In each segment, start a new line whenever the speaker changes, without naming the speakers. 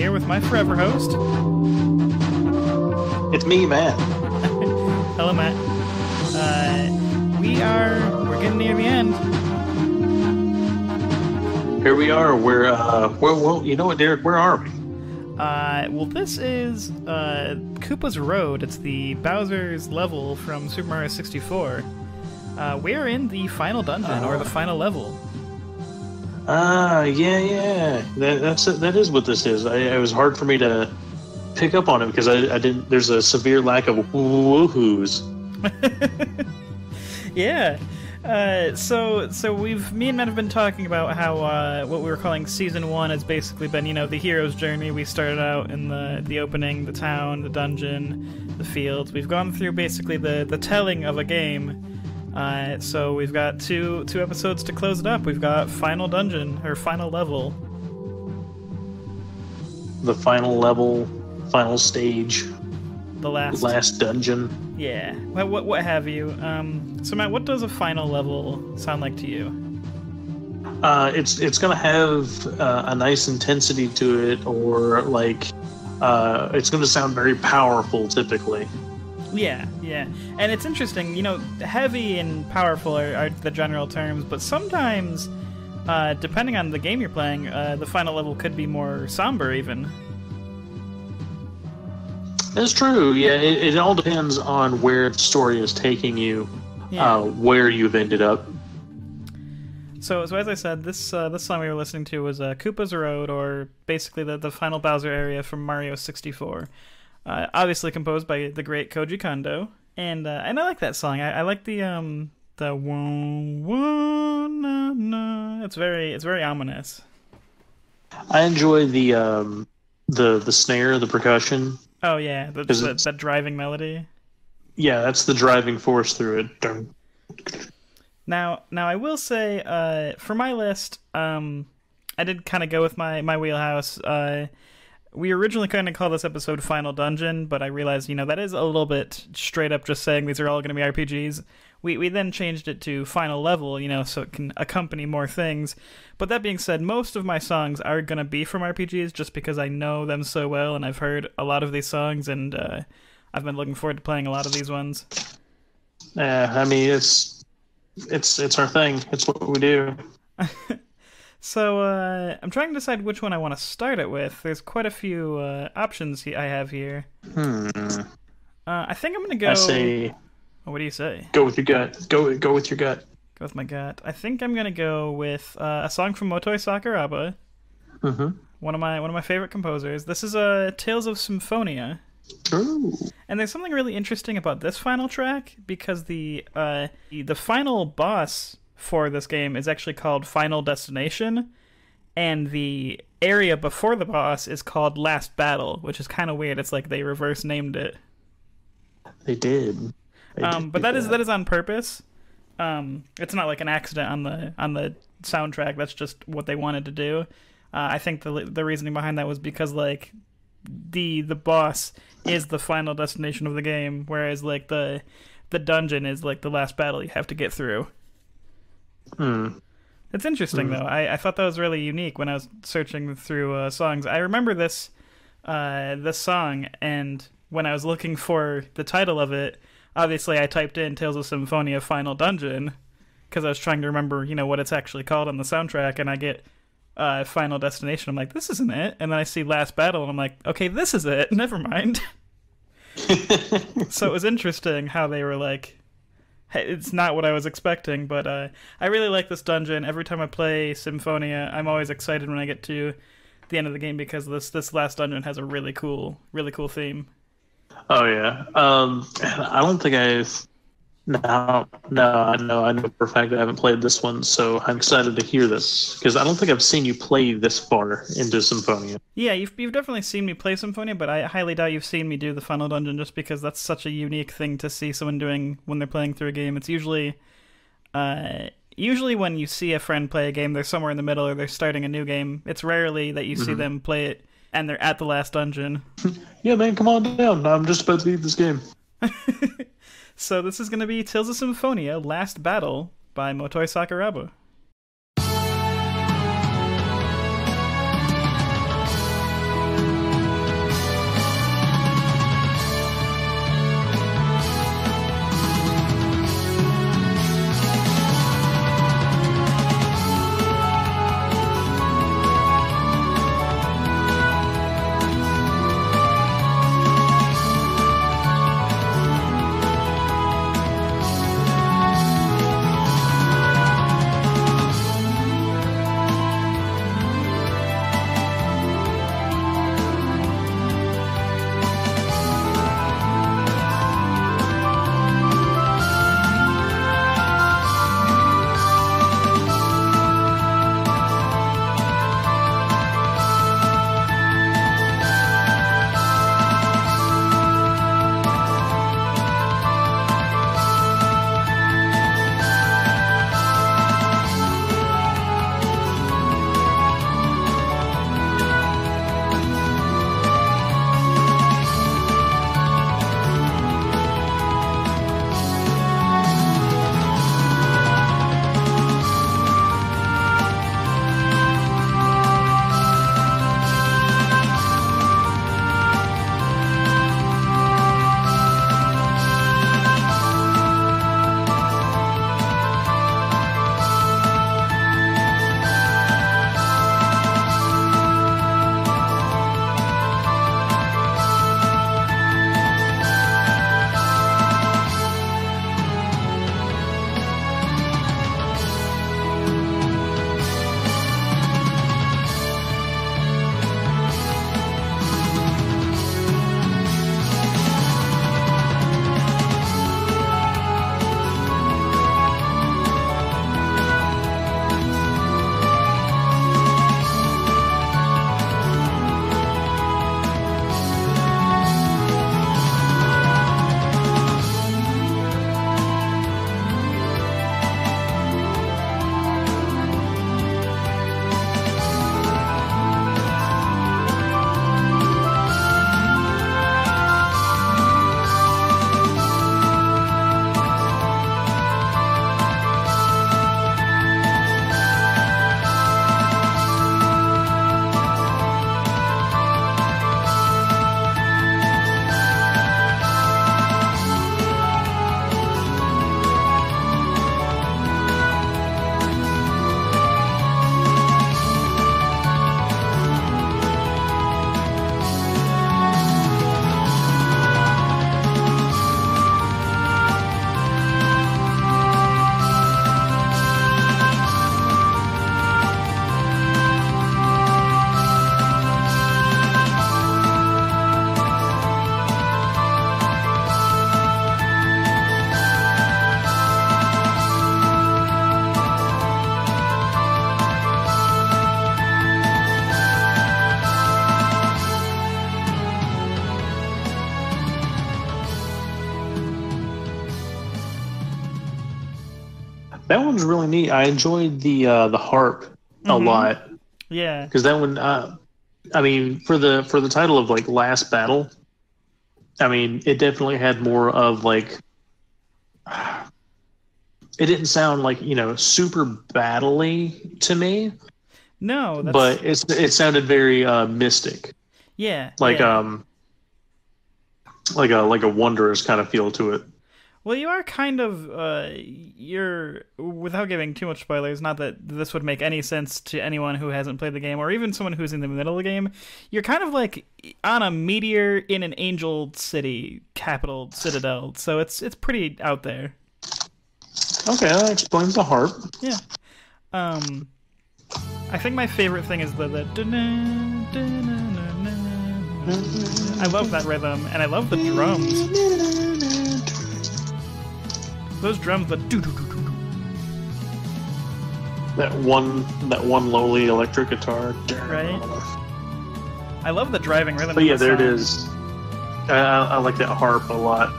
here with my forever host.
It's me, Matt.
Hello, Matt. We're getting near the end.
Here we are. Well, you know what, Derek? Where are we?
Well, this is Koopa's Road. It's the Bowser's level from Super Mario 64. We're in the final dungeon, or the final level.
Yeah. That is what this is. It was hard for me to pick up on it because I didn't. There's a severe lack of woohoos.
Yeah. So me and Matt have been talking about how what we were calling Season 1 has basically been, the hero's journey. We started out in the opening, the town, the dungeon, the fields. We've gone through basically the telling of a game. So we've got two episodes to close it up. We've got Final Dungeon, or Final Level.
The final level, final stage.
The last
dungeon.
Yeah. What have you? So Matt, what does a final level sound like to you?
It's gonna have a nice intensity to it, or it's gonna sound very powerful typically.
Yeah. And it's interesting, heavy and powerful are the general terms, but sometimes, depending on the game you're playing, the final level could be more somber even.
That's true, yeah. It all depends on where the story is taking you, where you've ended up.
So as I said, this song we were listening to was Koopa's Road, or basically the final Bowser area from Mario 64. Obviously composed by the great Koji Kondo, and I like that song. I like the wah, na, na. It's very ominous.
I enjoy the snare, the percussion.
Oh yeah, that driving melody.
Yeah, that's the driving force through it.
Now I will say, for my list, I did kind of go with my wheelhouse. We originally kind of called this episode Final Dungeon, but I realized, that is a little bit straight up just saying these are all going to be RPGs. We then changed it to Final Level, so it can accompany more things. But that being said, most of my songs are going to be from RPGs just because I know them so well, and I've heard a lot of these songs, and I've been looking forward to playing a lot of these ones.
Yeah, I mean, it's our thing. It's what we do.
So, I'm trying to decide which one I want to start it with. There's quite a few options I have here. I think I'm going to go...
I say...
What do you say?
Go with your gut. Go with your gut.
Go with my gut. I think I'm going to go with a song from Motoi Sakuraba.
Mm-hmm.
One of my favorite composers. This is Tales of Symphonia.
Ooh.
And there's something really interesting about this final track, because the final boss for this game is actually called Final Destination, and the area before the boss is called Last Battle, which is kind of weird. It's like they reverse named it.
They did.
But that is on purpose. It's not like an accident on the soundtrack. That's just what they wanted to do. I think the reasoning behind that was because the boss is the final destination of the game, whereas the dungeon is the last battle you have to get through. It's interesting though. I thought that was really unique when I was searching through songs. I remember this song, and when I was looking for the title of it, obviously I typed in Tales of Symphonia Final Dungeon because I was trying to remember, what it's actually called on the soundtrack, and I get Final Destination. I'm like, this isn't it. And then I see Last Battle, and I'm like, okay, this is it. Never mind. So it was interesting how they were like, hey, it's not what I was expecting, but I really like this dungeon. Every time I play Symphonia, I'm always excited when I get to the end of the game because this last dungeon has a really cool theme.
Oh yeah. I don't think I've. No. I know for a fact I haven't played this one, so I'm excited to hear this because I don't think I've seen you play this far into Symphonia.
Yeah, you've definitely seen me play Symphonia, but I highly doubt you've seen me do the final dungeon, just because that's such a unique thing to see someone doing when they're playing through a game. It's usually when you see a friend play a game, they're somewhere in the middle or they're starting a new game. It's rarely that you see them play it and they're at the last dungeon.
Yeah, man, come on down. I'm just about to beat this game.
So this is going to be Tales of Symphonia Last Battle by Motoi Sakuraba.
That one's really neat. I enjoyed the harp a
Mm-hmm.
lot
Yeah.
because that one. I mean, for the title of like Last Battle, I mean, it definitely had more of like. It didn't sound like super battle-y to me,
No, that's
but it sounded very mystic,
yeah,
like
yeah.
like a wondrous kind of feel to it.
Well, you are kind of you're without giving too much spoilers. Not that this would make any sense to anyone who hasn't played the game, or even someone who's in the middle of the game. You're kind of like on a meteor in an angel city, capital citadel. So it's pretty out there.
Okay, that explains the harp.
Yeah. Um, I think my favorite thing is the. I love that rhythm, and I love the drums. Those drums, the doo doo doo doo.
That one lowly electric guitar.
Right. I love the driving rhythm.
But
of
yeah,
the
there it
song.
is. I like that harp a lot.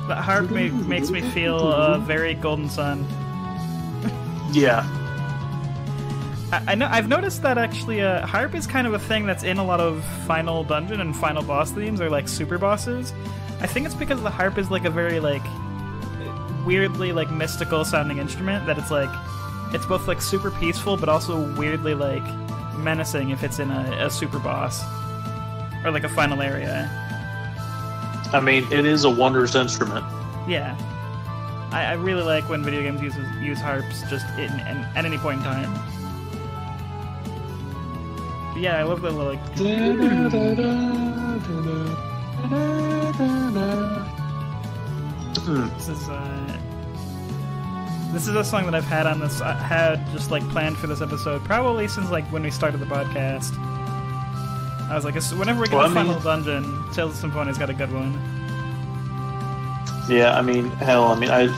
The harp makes me feel very Golden Sun.
Yeah.
I know I've noticed that actually harp is kind of a thing that's in a lot of final dungeon and final boss themes or like super bosses. I think it's because the harp is like a very like weirdly like mystical sounding instrument that it's both like super peaceful but also weirdly like menacing if it's in a super boss or like a final area.
I mean, it is a wondrous instrument.
Yeah. I really like when video games use harps just at any point in time. But yeah, I love the like. This is a song that I've had on this had just like planned for this episode probably since like when we started the podcast. I was like, whenever we get the final dungeon, Tales of Symphonia got a good one.
Yeah, I mean, hell, I mean, I've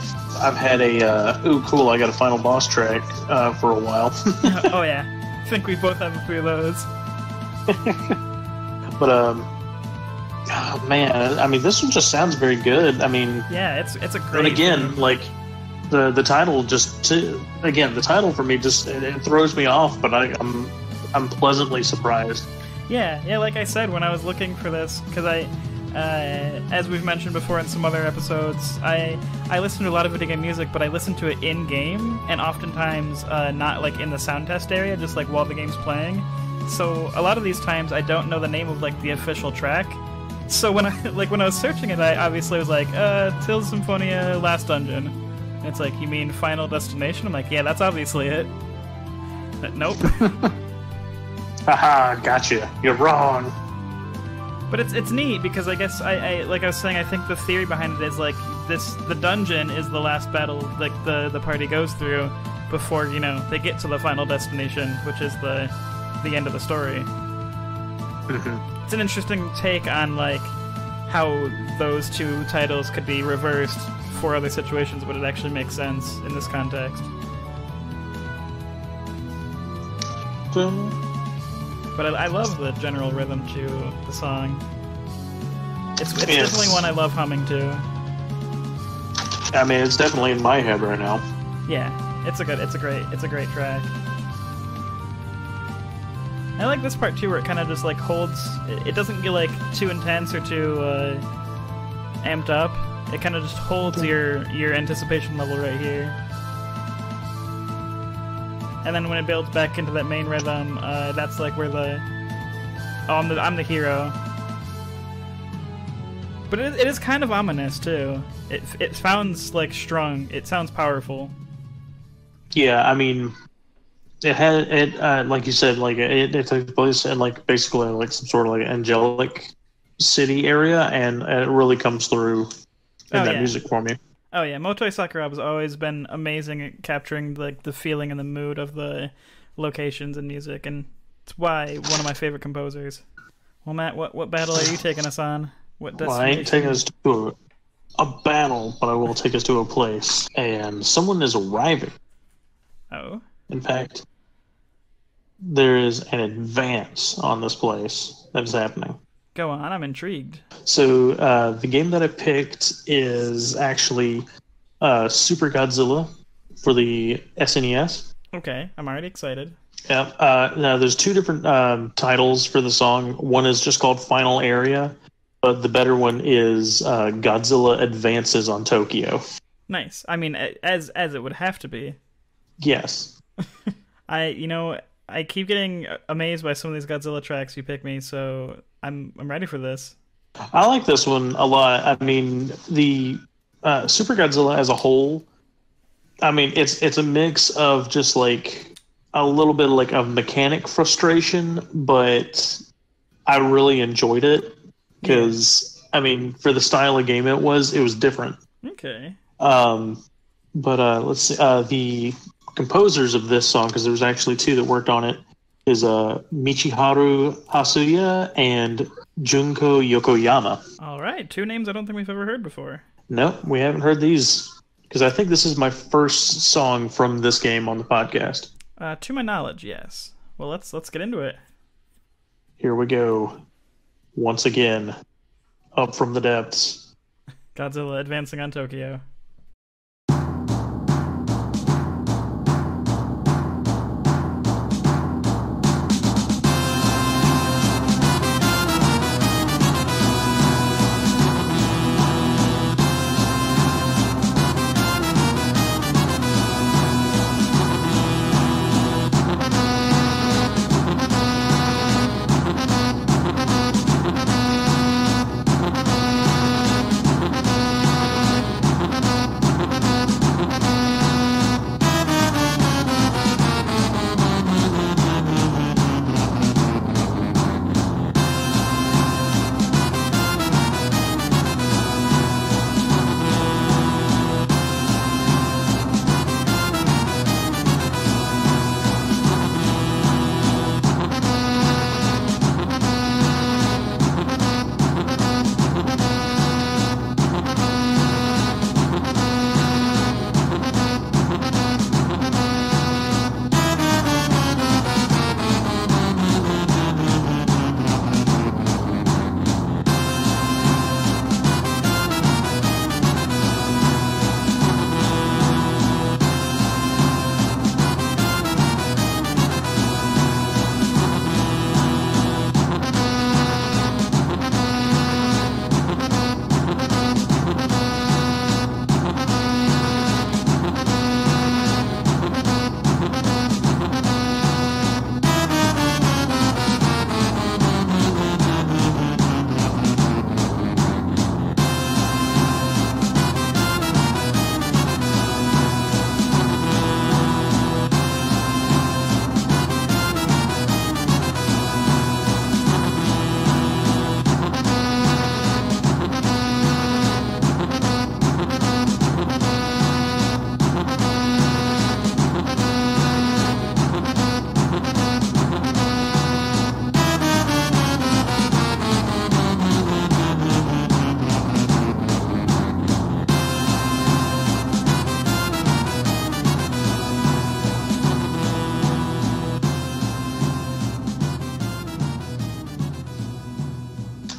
had a ooh cool, I got a final boss track for a while.
Oh yeah, I think we both have a few of those.
But oh, man, I mean, this one just sounds very good. I mean,
yeah, it's a great.
And again, like the title the title for me just it throws me off, but I'm pleasantly surprised.
Yeah, like I said when I was looking for this, because as we've mentioned before in some other episodes, I listen to a lot of video game music, but I listen to it in game, and oftentimes not like in the sound test area, just like while the game's playing. So a lot of these times I don't know the name of like the official track. So when I was searching it, I obviously was like, Tales of Symphonia Last Dungeon. And it's like, you mean Final Destination? I'm like, yeah, that's obviously it. But nope.
Haha, gotcha. You're wrong.
But it's neat because I guess I like I was saying, I think the theory behind it is like the dungeon is the last battle like the party goes through before they get to the final destination, which is the end of the story.
Mm-hmm.
It's an interesting take on like how those two titles could be reversed for other situations, but it actually makes sense in this context. But I love the general rhythm to the song. It's definitely one I love humming to.
I mean, it's definitely in my head right now.
Yeah, it's a great track. I like this part too, where it kind of just like holds. It doesn't get like too intense or too amped up. It kind of just holds your anticipation level right here. And then when it builds back into that main rhythm, that's like where I'm the hero. But it is kind of ominous too. It sounds like strong. It sounds powerful.
Yeah, I mean, like you said, like it took place in like basically like some sort of like angelic city area, and it really comes through in that music for me.
Oh yeah, Motoi Sakuraba's always been amazing at capturing like the feeling and the mood of the locations and music, and it's why one of my favorite composers. Well, Matt, what battle are you taking us on? What destination?
Well, I ain't taking us to a battle, but I will take us to a place, and someone is arriving.
Oh.
In fact, there is an advance on this place that is happening.
Go on, I'm intrigued.
So the game that I picked is actually Super Godzilla for the SNES.
Okay, I'm already excited.
Yeah. Now there's two different titles for the song. One is just called Final Area, but the better one is Godzilla Advances on Tokyo.
Nice. I mean, as it would have to be.
Yes.
I keep getting amazed by some of these Godzilla tracks you pick me, so I'm ready for this.
I like this one a lot. I mean, the Super Godzilla as a whole, I mean, it's a mix of just like a little bit of like a mechanic frustration, but I really enjoyed it because I mean, for the style of game it was different.
Okay.
But let's see. The composers of this song, because there was actually two that worked on it, is Michiharu Hasuya and Junko Yokoyama.
All right, two names I don't think we've ever heard before.
No, we haven't heard these because I think this is my first song from this game on the podcast.
To my knowledge, yes. Well, let's get into it.
Here we go. Once again, up from the depths.
Godzilla advancing on Tokyo.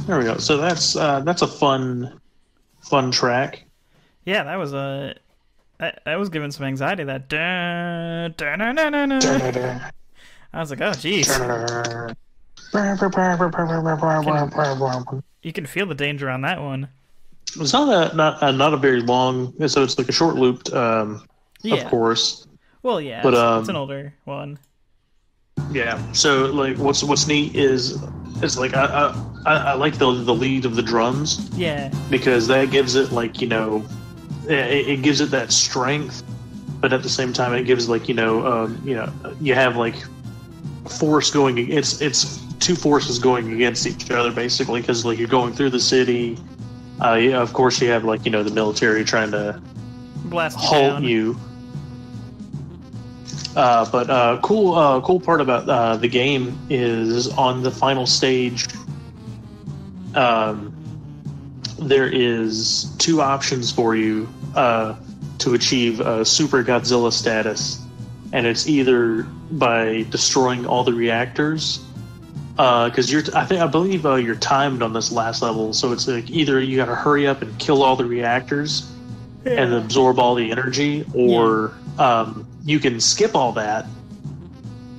There we go. So that's a fun track.
Yeah, that was that was giving some anxiety. That dun, dun, dun, dun, dun, dun. I was like, oh, jeez. You can feel the danger on that one.
It's not a very long, so it's like a short looped, of course.
Well, yeah,
but
it's an older one.
Yeah. So like, what's neat is like I like the lead of the drums.
Yeah.
Because that gives it like it gives it that strength, but at the same time it gives like you have like force going. It's two forces going against each other basically because like you're going through the city. Of course you have like the military trying to
blast
halt you. But cool part about the game is on the final stage. There is two options for you to achieve Super Godzilla status, and it's either by destroying all the reactors, because I believe you're timed on this last level, so it's like either you got to hurry up and kill all the reactors, and absorb all the energy, or you can skip all that,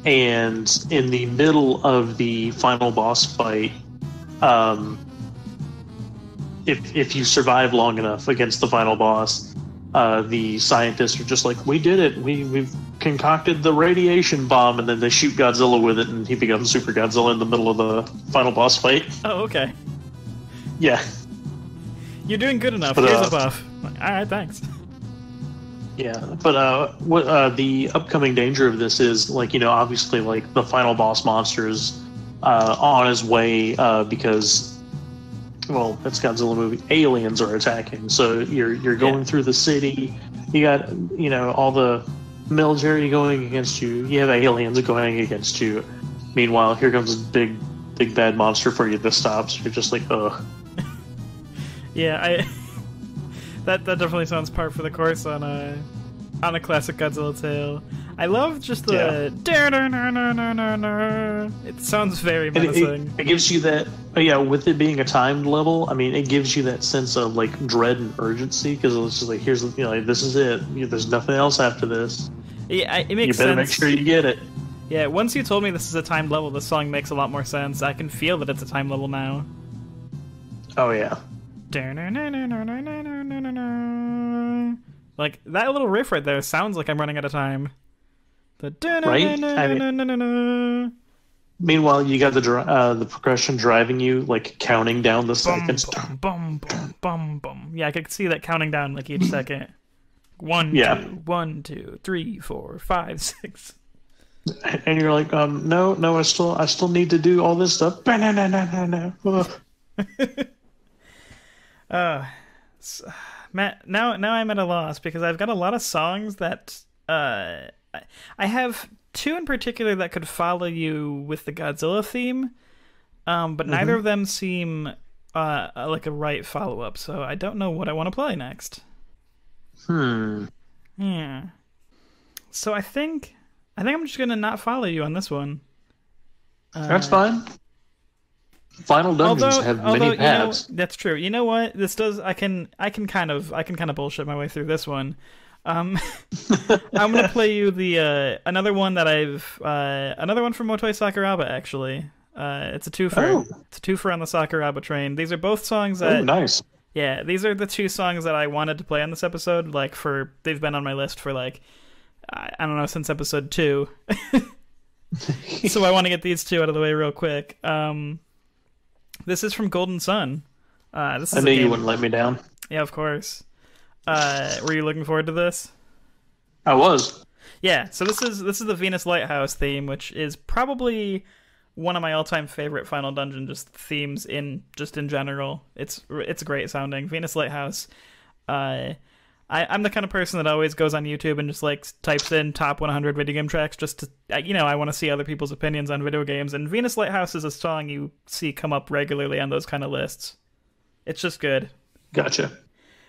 and in the middle of the final boss fight, if you survive long enough against the final boss, the scientists are just like, we did it, we've concocted the radiation bomb, and then they shoot Godzilla with it, and he becomes Super Godzilla in the middle of the final boss fight.
Oh, okay.
Yeah.
You're doing good enough. Here's a buff. Alright, thanks.
Yeah, but what the upcoming danger of this is, like, you know, obviously, like, the final boss monster is on his way because, well, it's Godzilla movie. Aliens are attacking, so you're going through the city. You got, you know, all the military going against you. You have aliens going against you. Meanwhile, here comes a big bad monster for you that stops. You're just like, ugh.
Yeah, that definitely sounds par for the course on a classic Godzilla tale. I love just the It sounds very menacing.
It gives you that, with it being a timed level. I mean, it gives you that sense of like dread and urgency, because it's just like, here's, you know, like, this is it. There's nothing else after this.
Yeah, it makes sense.
You better make sure you get it.
Yeah, once you told me this is a timed level, the song makes a lot more sense. I can feel that it's a timed level now.
Oh yeah.
Like, that little riff right there sounds like I'm running out of time.
Right? Meanwhile, you got the percussion driving you, like, counting down the seconds.
Bum, bum, bum, bum, bum. Yeah, I could see that counting down, like, each second. 1, 2, 3, 4, 5, 6.
And you're like, no, I still need to do all this stuff.
Matt, now I'm at a loss, because I've got a lot of songs that I have two in particular that could follow you with the Godzilla theme, but neither of them seem like a right follow-up, so I don't know what I want to play next. Yeah. So I think I'm just gonna not follow you on this one.
That's fine. Final dungeons have many paths.
You know, that's true. You know what? This does. I can kind of bullshit my way through this one. I'm gonna play you the another one from Motoi Sakuraba, actually. It's a twofer. Oh. It's a twofer on the Sakuraba train. These are both songs that.
Oh, nice.
Yeah, these are the two songs that I wanted to play on this episode. Like, they've been on my list for, like, I don't know, since episode 2. So I want to get these two out of the way real quick. This is from Golden Sun. I
knew you wouldn't let me down.
Yeah, of course. Were you looking forward to this?
I was.
Yeah, so this is the Venus Lighthouse theme, which is probably one of my all-time favorite Final Dungeon themes in general. It's great sounding. Venus Lighthouse. I'm the kind of person that always goes on YouTube and just like types in top 100 video game tracks just to, I want to see other people's opinions on video games. And Venus Lighthouse is a song you see come up regularly on those kind of lists. It's just good.
Gotcha.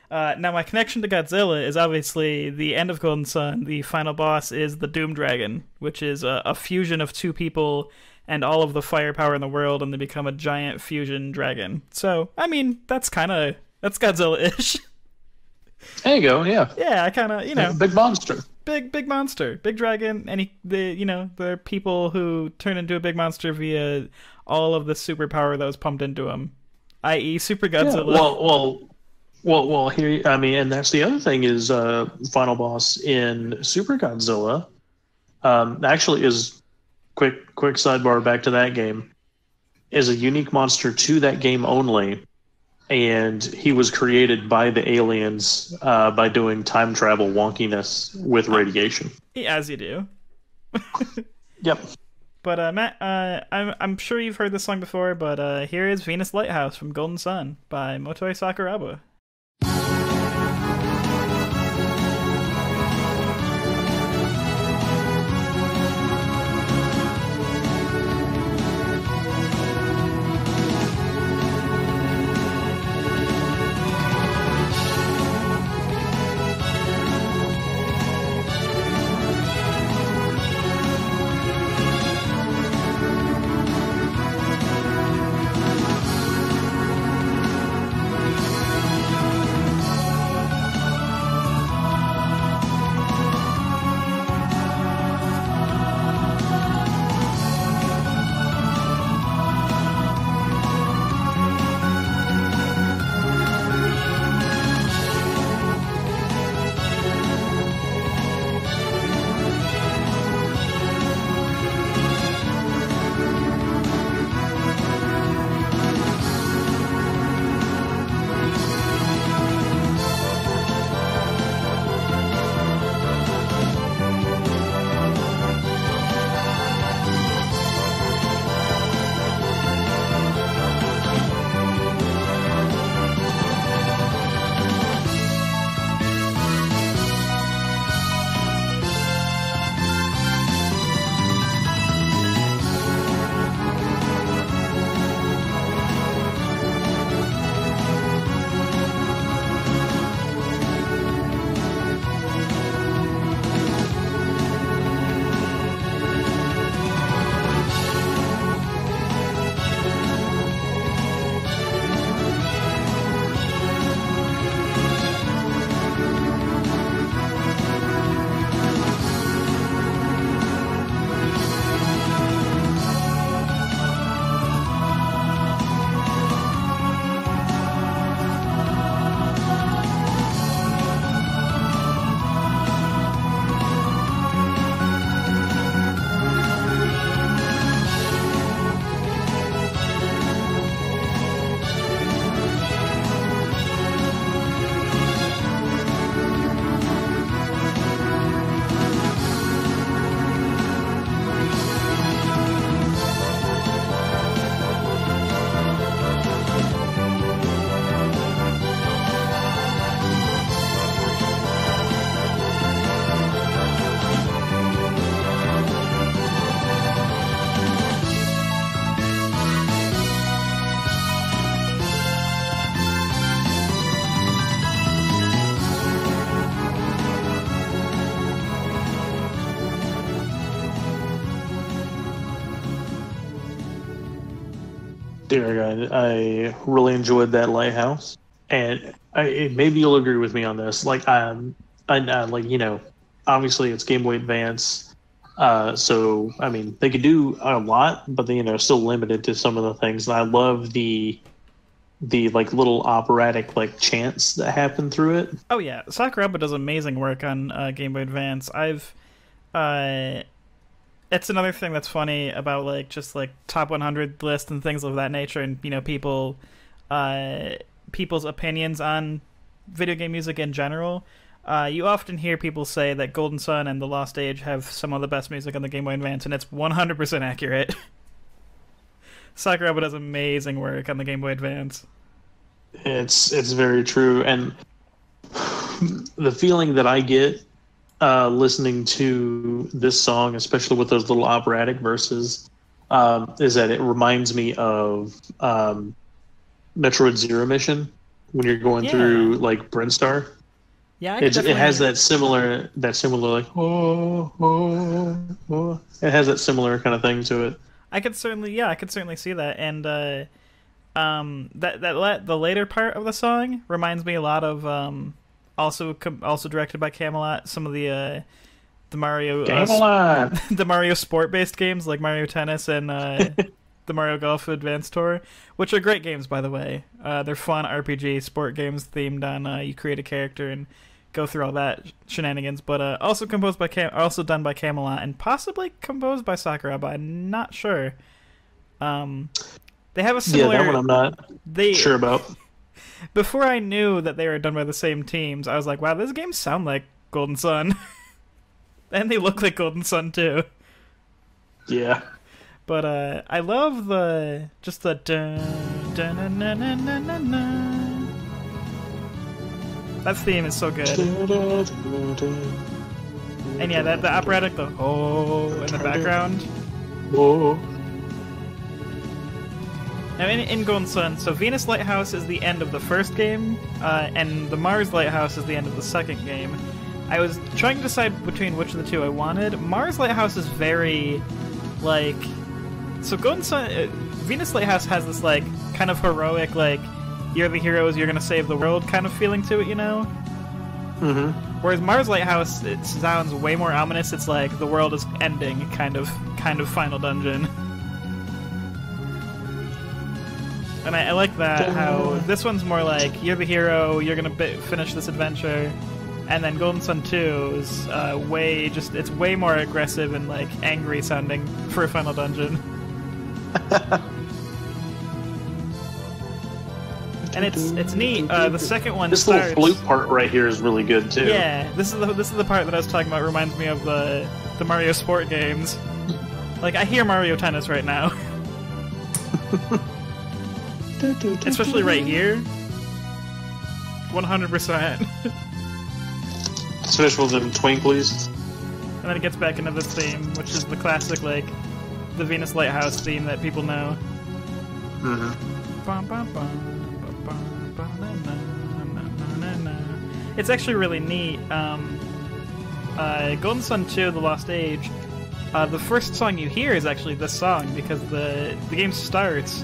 Now, my connection to Godzilla is obviously the end of Golden Sun. The final boss is the Doom Dragon, which is a fusion of two people and all of the firepower in the world, and they become a giant fusion dragon. So, I mean, that's Godzilla-ish.
There you go, yeah.
Yeah, I kind of,
Big monster.
Big monster. Big dragon, and the people who turn into a big monster via all of the superpower that was pumped into him, i.e. Super Godzilla.
Yeah, well, here, I mean, and that's the other thing is final boss in Super Godzilla actually is, quick sidebar back to that game, is a unique monster to that game only. And he was created by the aliens by doing time travel wonkiness with radiation.
As you do.
Yep.
But Matt, I'm sure you've heard this song before, but here is Venus Lighthouse from Golden Sun by Motoi Sakuraba.
Dear God, I really enjoyed that lighthouse, and maybe you'll agree with me on this. Like, obviously it's Game Boy Advance, so I mean they could do a lot, but they, still limited to some of the things. And I love the like little operatic like chants that happen through it.
Oh yeah, Sakuraba does amazing work on Game Boy Advance. Uh, it's another thing that's funny about like just like top 100 list and things of that nature, and people's opinions on video game music in general. You often hear people say that Golden Sun and The Lost Age have some of the best music on the Game Boy Advance, and it's 100% accurate. Sakuraba does amazing work on the Game Boy Advance.
It's very true, and the feeling that I get listening to this song, especially with those little operatic verses, is that it reminds me of Metroid Zero Mission when you're going through like Brinstar.
Yeah,
it has that similar like it has that similar kind of thing to it.
I could certainly see that, and the later part of the song reminds me a lot of also directed by Camelot. Some of the Mario the Mario sport based games like Mario Tennis and the Mario Golf Advance Tour, which are great games by the way. They're fun RPG sport games themed on you create a character and go through all that shenanigans. But also done by Camelot and possibly composed by Sakuraba. I'm not sure. They have a similar.
Yeah, that one I'm not sure about.
Before I knew that they were done by the same teams, I was like, wow, these games sound like Golden Sun. And they look like Golden Sun, too.
Yeah.
But I love the dun, dun, dun, dun, dun, dun, dun, dun. That theme is so good. And yeah, the operatic, the oh in the background.
Oh.
Now, in Golden Sun, so Venus Lighthouse is the end of the first game, and the Mars Lighthouse is the end of the second game. I was trying to decide between which of the two I wanted. Mars Lighthouse is very, like... So Golden Sun... Venus Lighthouse has this, like, kind of heroic, like, you're the heroes, you're gonna save the world kind of feeling to it, you know?
Mm-hmm.
Whereas Mars Lighthouse, it sounds way more ominous. It's like the world is ending, kind of final dungeon. And I like that, how this one's more like, you're the hero, you're gonna finish this adventure, and then Golden Sun 2 is it's way more aggressive and, like, angry sounding for a final dungeon. And it's neat, the second one
This little flute part right here is really good, too.
Yeah, this is the part that I was talking about, reminds me of the Mario Sport games. Like, I hear Mario Tennis right now. Especially right here. 100%.
Let's finish with them twinklies.
And then it gets back into this theme, which is the classic, like, the Venus Lighthouse theme that people know.
Mm-hmm.
It's actually really neat. Golden Sun 2, The Lost Age, the first song you hear is actually this song, because the game starts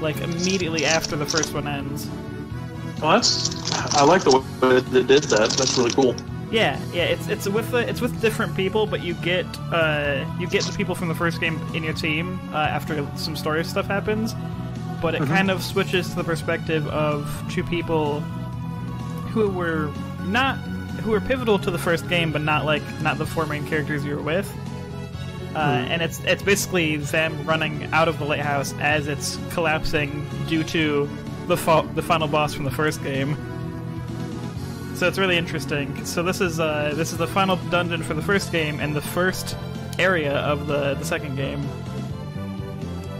like immediately after the first one ends.
Well, I like the way they did that. That's really cool.
Yeah, it's with different people, but you get the people from the first game in your team after some story stuff happens. But it kind of switches to the perspective of two people who were pivotal to the first game, but not the four main characters you were with. And it's basically them running out of the lighthouse as it's collapsing due to the final boss from the first game. So it's really interesting. So this is the final dungeon for the first game and the first area of the second game.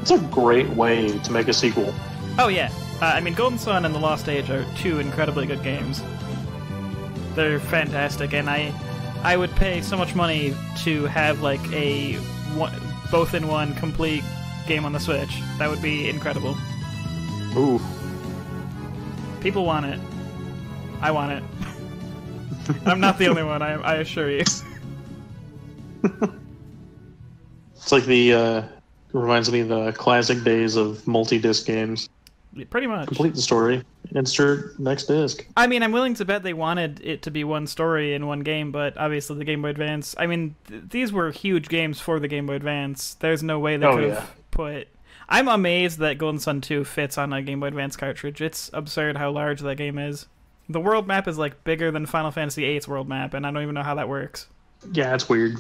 It's a great way to make a sequel.
Oh yeah, I mean Golden Sun and The Lost Age are two incredibly good games. They're fantastic, and I would pay so much money to have like a both in one complete game on the Switch. That would be incredible.
Ooh.
People want it. I want it. I'm not the only one, I assure you.
It's like the Reminds me of the classic days of multi-disc games.
Pretty much.
Complete the story, insert next disc.
I mean, I'm willing to bet they wanted it to be one story in one game, but obviously the Game Boy Advance. I mean, these were huge games for the Game Boy Advance. There's no way they could have put. I'm amazed that Golden Sun 2 fits on a Game Boy Advance cartridge. It's absurd how large that game is. The world map is like bigger than Final Fantasy VIII's world map, and I don't even know how that works.
Yeah, it's weird.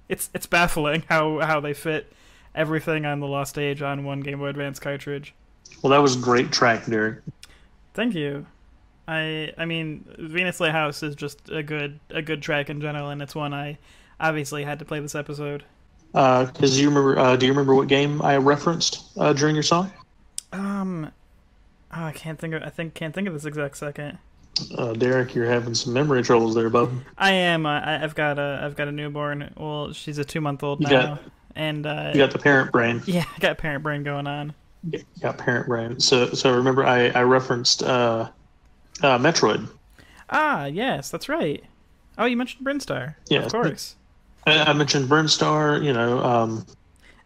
It's baffling how they fit everything on the Lost Age on one Game Boy Advance cartridge.
Well, that was great track, Derek.
Thank you. I mean, Venus Lighthouse is just a good track in general, and it's one I obviously had to play this episode.
Because you remember? Do you remember what game I referenced during your song?
I can't think of this exact second.
Derek, you're having some memory troubles there, bub.
I am. I've got a newborn. Well, she's a 2-month-old now, and
you got the parent brain.
Yeah, I got parent brain going on.
You got parent brain. So remember, I referenced Metroid.
Ah, yes, that's right. Oh, you mentioned Brinstar. Yeah, of course.
I mentioned Brinstar.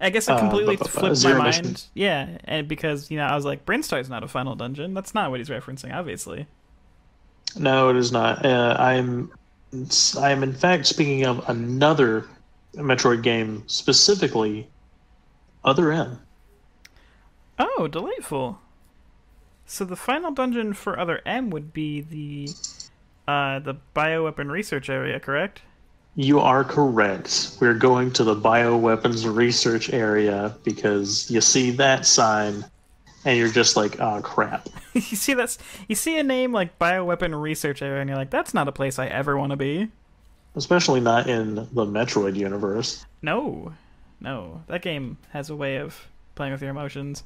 I guess it completely flipped my mind.
Mission.
Yeah, and because I was like, Brinstar's not a final dungeon. That's not what he's referencing, obviously.
No, it is not. I am in fact speaking of another Metroid game, specifically Other M.
Oh, delightful. So the final dungeon for Other M would be the bioweapon research area, correct?
You are correct. We're going to the bioweapons research area because you see that sign and you're just like, oh crap.
You see a name like bioweapon research area and you're like, that's not a place I ever want to be.
Especially not in the Metroid universe.
No. That game has a way of playing with your emotions.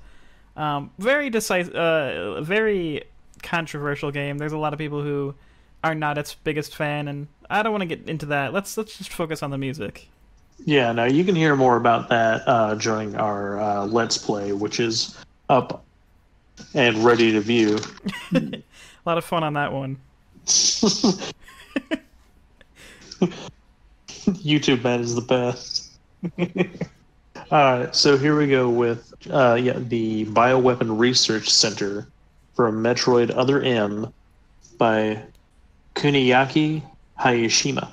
Very very controversial game. There's a lot of people who are not its biggest fan, and I don't want to get into that. Let's just focus on the music.
Yeah, no, you can hear more about that during our Let's Play, which is up and ready to view.
A lot of fun on that one.
YouTube man is the best. Alright, so here we go with the Bioweapon Research Center from Metroid Other M by Kuniyaki Hayashima.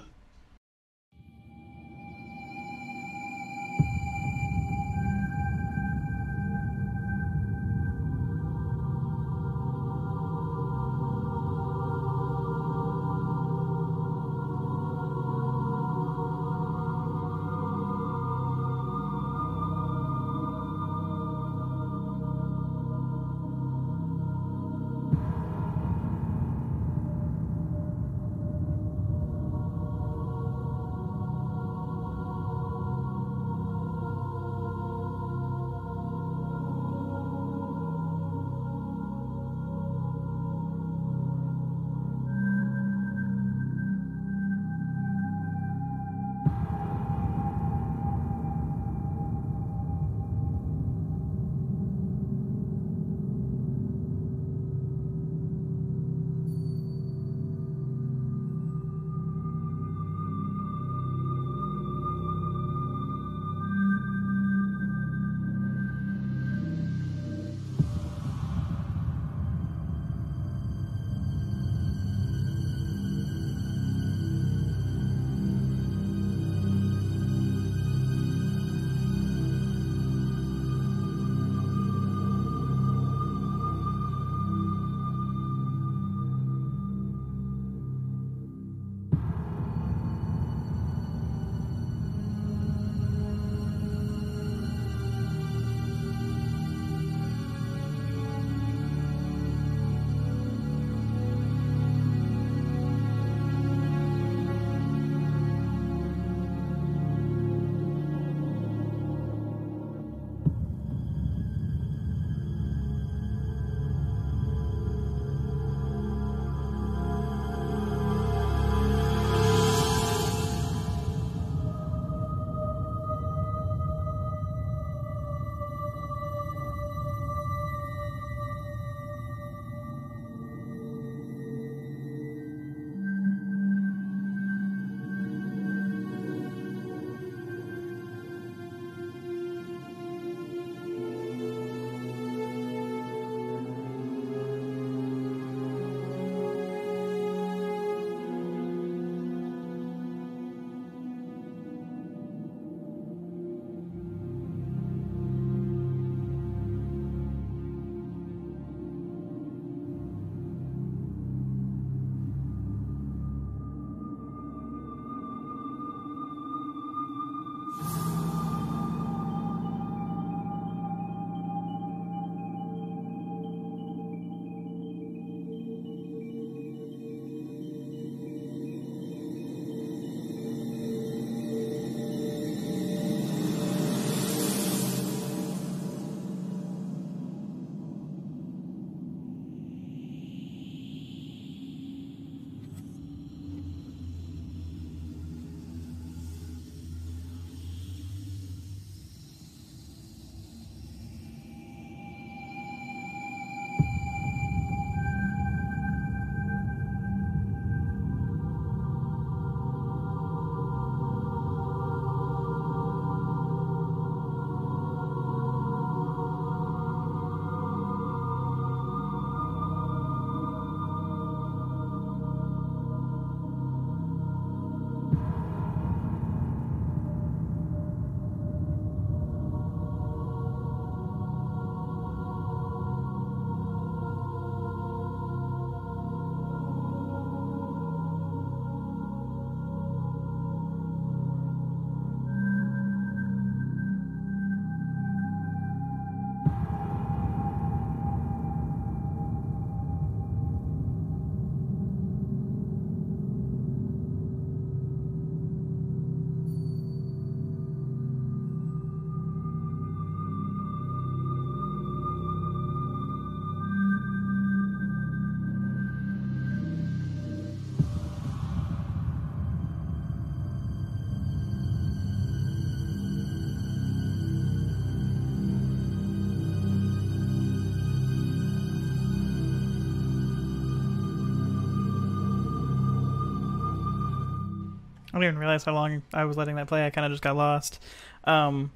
I didn't even realize how long I was letting that play. I kind of just got lost. Um,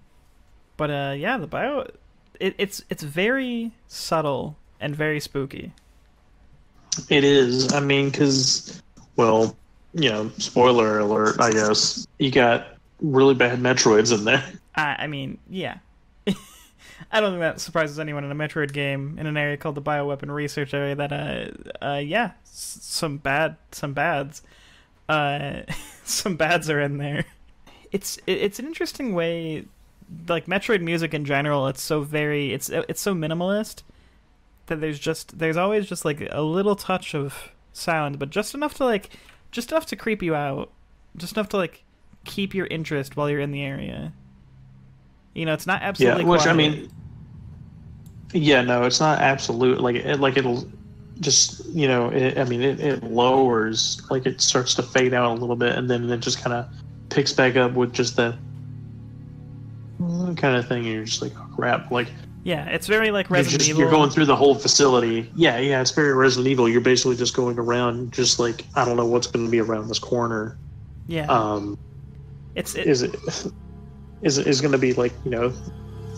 but yeah, the bio, it's very subtle and very spooky.
It is. I mean, because, well, spoiler alert, I guess. You got really bad Metroids in there.
I mean, yeah. I don't think that surprises anyone in a Metroid game in an area called the Bioweapon Research Area. That yeah, some bads, uh, some bads are in there. It's an interesting way, like Metroid music in general. It's so very it's so minimalist that there's always just like a little touch of sound, but just enough to creep you out, just enough to like keep your interest while you're in the area. It's not absolutely
Yeah, which
quiet.
I mean, yeah, no, it's not absolute. It'll just it lowers, like it starts to fade out a little bit, and then it just kind of picks back up with just that kind of thing. And you're just like, oh, crap, like
Yeah, it's very like Resident Evil.
you're going through the whole facility. Yeah, yeah, it's very Resident Evil. You're basically just going around, just like, I don't know what's going to be around this corner.
Yeah. It's
Is it is going to be like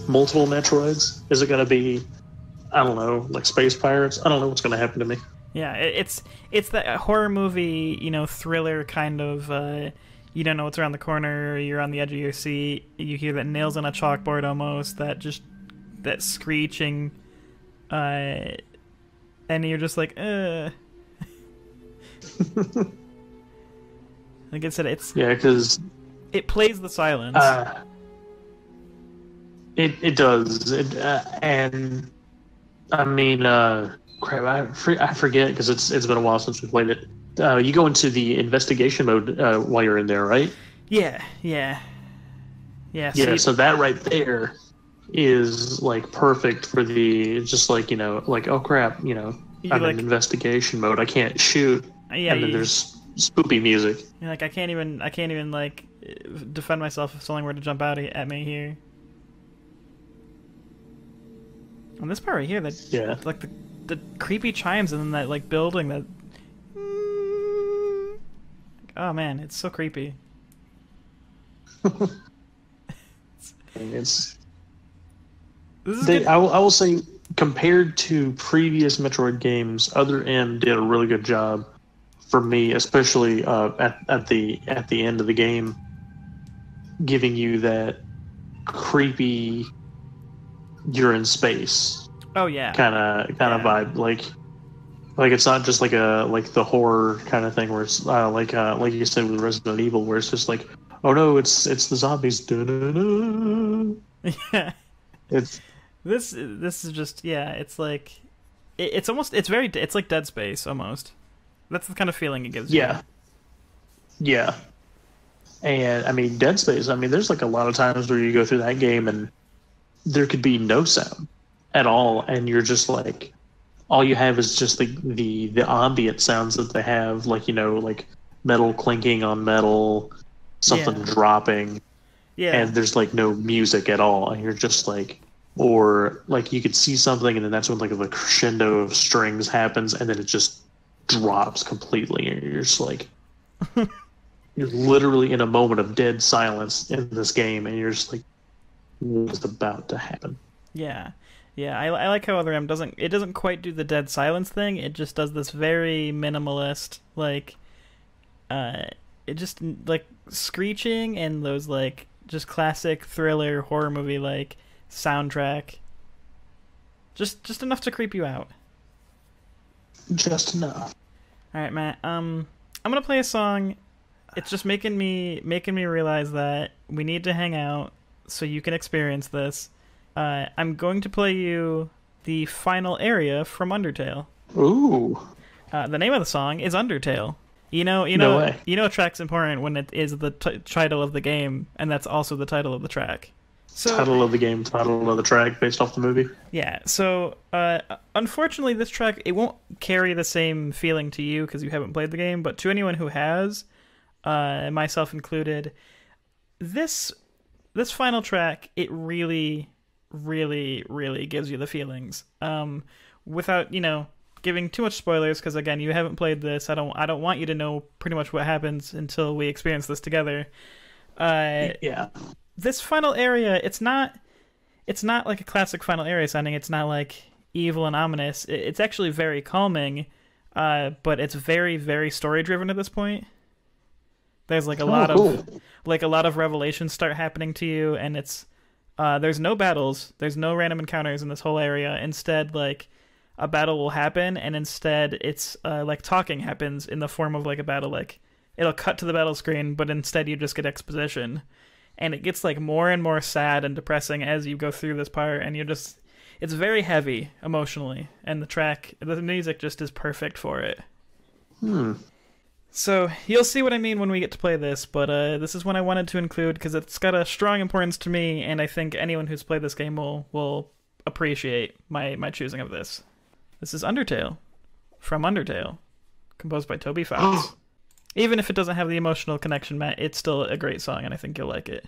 multiple Metroids? Is it going to be, I don't know, like space pirates? I don't know what's going to happen to me.
Yeah, it's that horror movie, thriller kind of. You don't know what's around the corner. You're on the edge of your seat. You hear that nails on a chalkboard almost. That screeching, and you're just like, Like I said,
Yeah, because
it plays the silence.
it does. And I mean, crap, I forget because it's been a while since we played it. You go into the investigation mode while you're in there, right?
Yeah.
Yeah. So that right there is like perfect for the just like like, oh crap, I'm in investigation mode. I can't shoot.
Yeah.
And then there's spoopy music.
You're like, I can't even like defend myself if something were to jump out at me here. On this part right here, like the creepy chimes and then that like building that. Oh man, it's so creepy.
It's.
This is
I will say, compared to previous Metroid games, Other M did a really good job for me, especially at the end of the game, giving you that creepy, you're in space.
Oh yeah.
Kind of vibe, like it's not just like the horror kind of thing where it's like you said with Resident Evil, where it's just like, oh no, it's the zombies. Da-da-da.
Yeah.
It's
this is just, yeah. It's like it's like Dead Space almost. That's the kind of feeling it gives you.
Yeah. And I mean, Dead Space. I mean, there's like a lot of times where you go through that game and there could be no sound at all, and you're just like, all you have is just the ambient sounds that they have, like like metal clinking on metal, something dropping, and there's like no music at all, and you're just like, or like you could see something, and then that's when like the crescendo of strings happens, and then it just drops completely, and you're just like, you're literally in a moment of dead silence in this game, and you're just like, what's about to happen?
Yeah. I like how Other M doesn't quite do the dead silence thing. It just does this very minimalist, like, it just like screeching and those like just classic thriller horror movie like soundtrack. Just enough to creep you out.
Just enough.
All right, Matt. I'm gonna play a song. It's just making me realize that we need to hang out so you can experience this. I'm going to play you the final area from Undertale.
Ooh.
The name of the song is Undertale.
No way.
A track's important when it is the title of the game, and that's also the title of the track. So,
title of the game, title of the track, based off the movie.
Yeah. So, unfortunately, this track, it won't carry the same feeling to you because you haven't played the game. But to anyone who has, myself included, this final track, it really, really, really gives you the feelings. Without giving too much spoilers because again, you haven't played this. I don't want you to know pretty much what happens until we experience this together. Uh,
Yeah.
this final area, it's not like a classic final area sounding. It's not like evil and ominous. It's actually very calming, but it's very very story driven at this point. There's like a lot
cool.
of like a lot of revelations start happening to you, and it's there's no battles, there's no random encounters in this whole area. Instead, like a battle will happen, and instead it's like talking happens in the form of like a battle. Like it'll cut to the battle screen, but instead you just get exposition, and it gets like more and more sad and depressing as you go through this part, and it's very heavy emotionally, and the music just is perfect for it. So you'll see what I mean when we get to play this, but this is one I wanted to include because it's got a strong importance to me, and I think anyone who's played this game will appreciate my choosing of this. This is Undertale, from Undertale, composed by Toby Fox. Even if it doesn't have the emotional connection, Matt, it's still a great song, and I think you'll like it.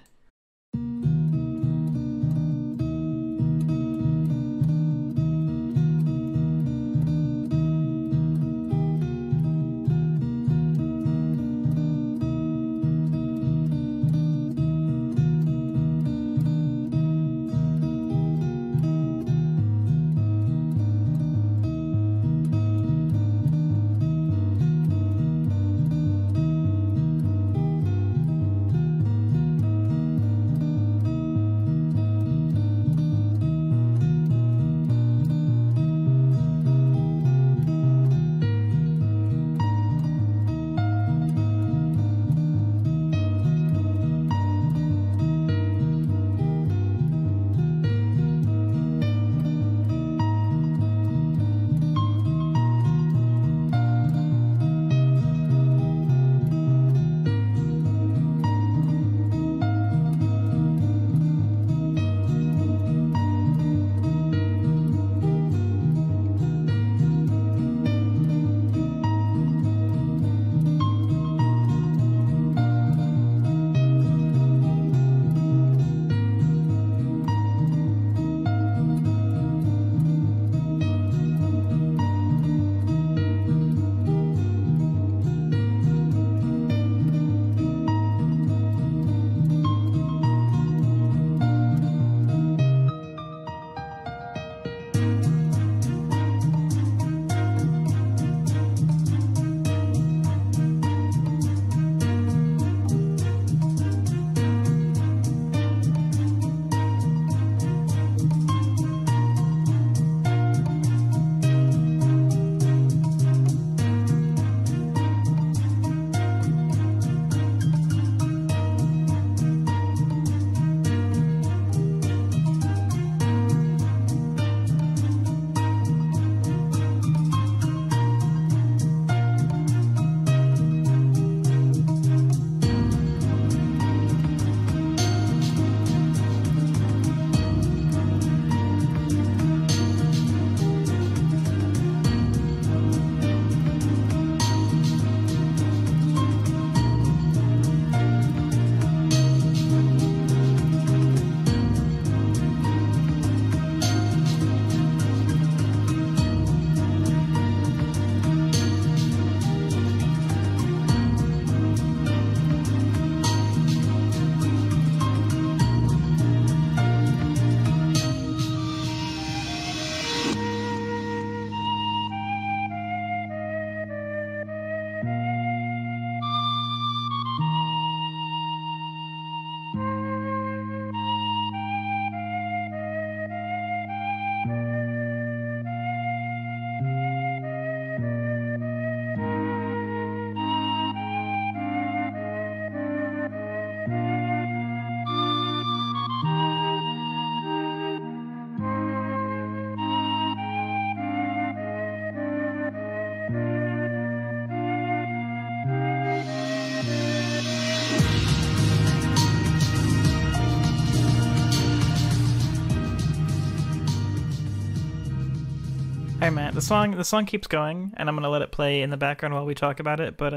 Hey Matt, the song keeps going, and I'm gonna let it play in the background while we talk about it. But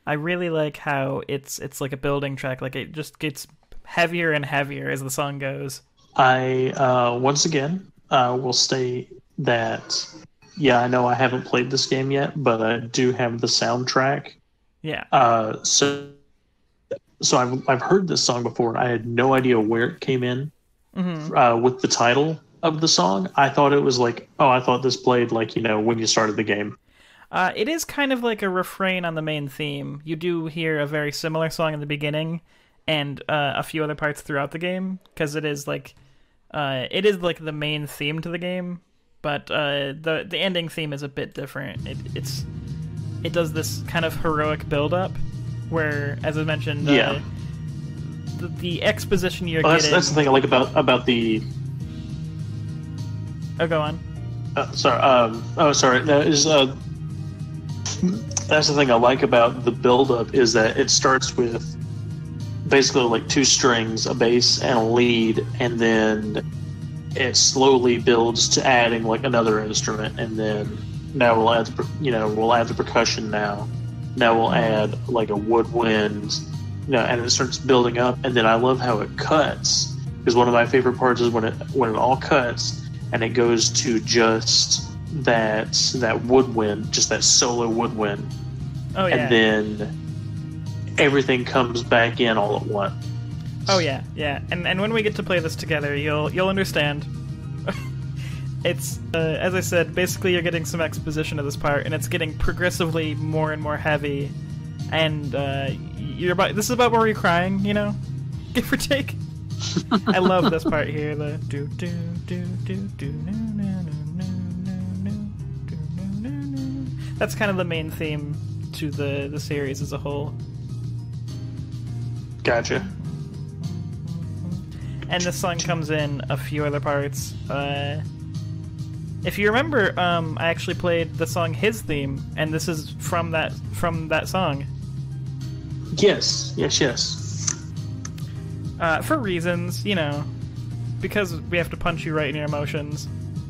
I really like how it's like a building track. Like it just gets heavier and heavier as the song goes.
I once again will state that yeah, I know I haven't played this game yet, but I do have the soundtrack.
Yeah.
So I've heard this song before. I had no idea where it came in with the title of the song. I thought it was like, oh, I thought this played like, when you started the game.
It is kind of like a refrain on the main theme. You do hear a very similar song in the beginning, and a few other parts throughout the game, because it is like the main theme to the game. But the ending theme is a bit different. It does this kind of heroic build up, where, as I mentioned, the exposition you're getting.
That's the thing I like about the.
Oh, go on.
Sorry. That's the thing I like about the build-up is that it starts with basically like two strings, a bass and a lead, and then it slowly builds to adding like another instrument, and then now we'll add the percussion. Now we'll add like a woodwind, and it starts building up, and then I love how it cuts, because one of my favorite parts is when it all cuts and it goes to just that woodwind, just that solo woodwind.
Oh yeah.
And then everything comes back in all at once.
Oh yeah. And when we get to play this together, you'll understand. It's as I said, basically you're getting some exposition of this part, and it's getting progressively more and more heavy. And this is about where you're crying, give or take. I love this part here. The do do do do do no no no no no no no no. That's kind of the main theme to the series as a whole.
Gotcha.
And this song comes in a few other parts. If you remember, I actually played the song His Theme, and this is from that song.
Yes.
For reasons, because we have to punch you right in your emotions.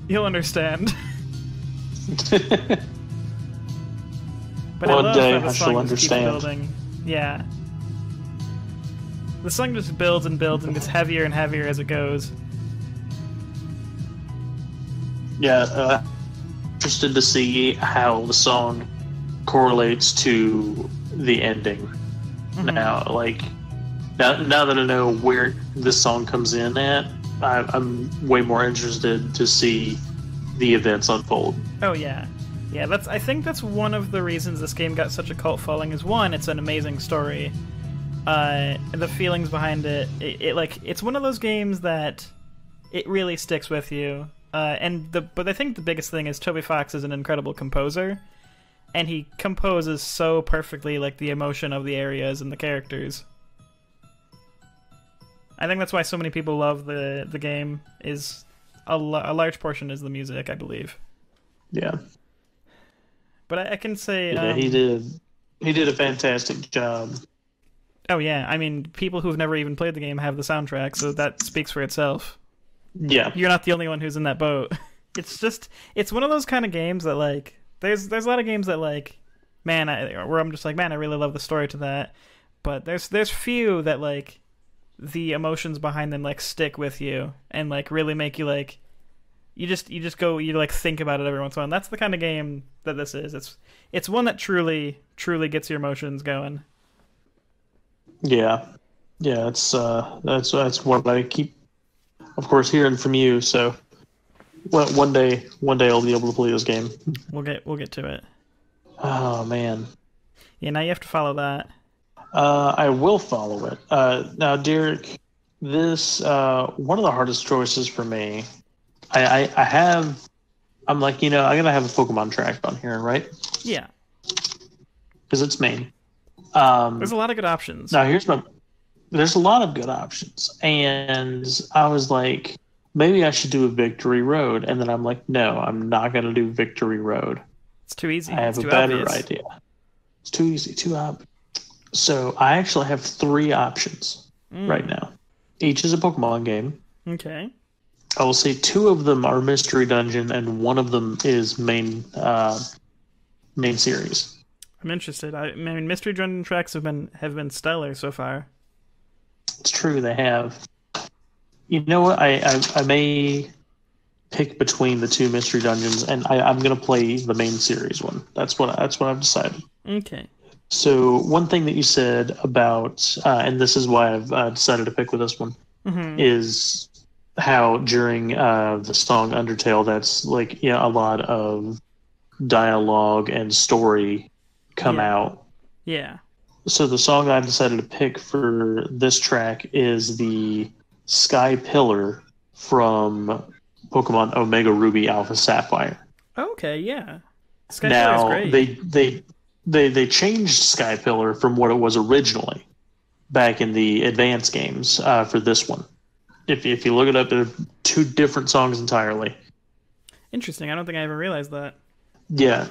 You'll understand. But
One day
how the
I
song
shall
just keeps
understand.
building. Yeah. The song just builds and builds and gets heavier and heavier as it goes.
Yeah, interested to see how the song correlates to the ending.
Mm-hmm.
Now that I know where this song comes in at, I'm way more interested to see the events unfold.
Oh yeah. Yeah, I think that's one of the reasons this game got such a cult following. Is one, it's an amazing story. The feelings behind it, it's one of those games that it really sticks with you. But I think the biggest thing is Toby Fox is an incredible composer, and he composes so perfectly, like the emotion of the areas and the characters. I think that's why so many people love the game. Is a large portion is the music, I believe.
Yeah.
But I can say
he did a fantastic job.
Oh yeah, I mean, people who've never even played the game have the soundtrack, so that speaks for itself.
Yeah.
You're not the only one who's in that boat. It's one of those kind of games that, like, there's a lot of games that, like, where I'm just like, man, I really love the story to that. But there's few that, like, the emotions behind them, like, stick with you and, like, really make you, like, you like think about it every once in a while. And that's the kind of game that this is. It's one that truly gets your emotions going.
Yeah. It's that's what I keep, of course, hearing from you. So, one day I'll be able to play this game.
We'll get to it.
Oh man.
Yeah, now you have to follow that.
I will follow it. Now, Derek, this one of the hardest choices for me. I'm like, I gotta have a Pokemon track on here, right?
Yeah.
Because it's me.
There's a lot of good options.
Now, there's a lot of good options. And I was like, maybe I should do a Victory Road. And then I'm like, no, I'm not going to do Victory Road.
It's too easy.
I have
it's
a
too
better
obvious.
idea. It's too easy, too obvious. So I actually have 3 options right now. Each is a Pokemon game.
Okay.
I will say 2 of them are Mystery Dungeon, and 1 of them is main series.
I'm interested. I mean, Mystery Dungeon tracks have been stellar so far.
It's true, they have. You know what? I may pick between the two mystery dungeons, and I'm gonna play the main series one. That's what I've decided.
Okay.
So one thing that you said about, and this is why I've decided to pick with this one, is how during the song Undertale, that's like a lot of dialogue and story come out.
Yeah.
So the song I've decided to pick for this track is the Sky Pillar from Pokemon Omega Ruby Alpha Sapphire.
Okay, yeah. Sky Pillar is great.
They changed Sky Pillar from what it was originally back in the advanced games for this one. If you look it up, they're two different songs entirely.
Interesting. I don't think I ever realized that.
Yeah.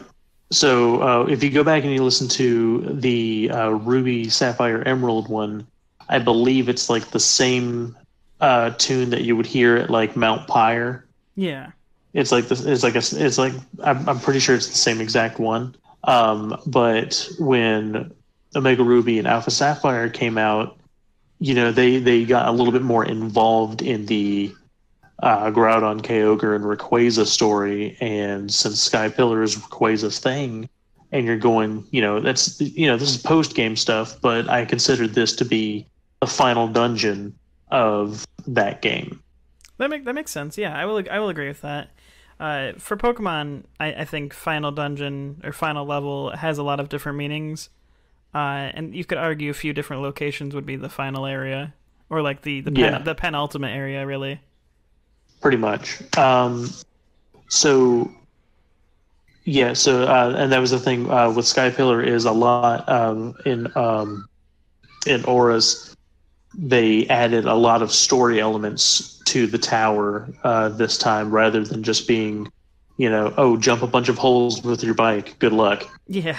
So if you go back and you listen to the Ruby Sapphire Emerald one, I believe it's like the same tune that you would hear at like Mount Pyre.
Yeah.
It's like this. It's like I'm pretty sure it's the same exact one. But when Omega Ruby and Alpha Sapphire came out, they got a little bit more involved in the Groudon, Kyogre, and Rayquaza story. And since Sky Pillar is Rayquaza's thing, and you're going, this is post game stuff, but I considered this to be the final dungeon of that game.
That makes sense. Yeah, I will agree with that. For Pokemon, I think final dungeon or final level has a lot of different meanings, and you could argue a few different locations would be the final area, or like the penultimate area, really.
Pretty much. And that was the thing with Sky Pillar is a lot in Auras. They added a lot of story elements to the tower this time, rather than just being, jump a bunch of holes with your bike. Good luck.
Yeah.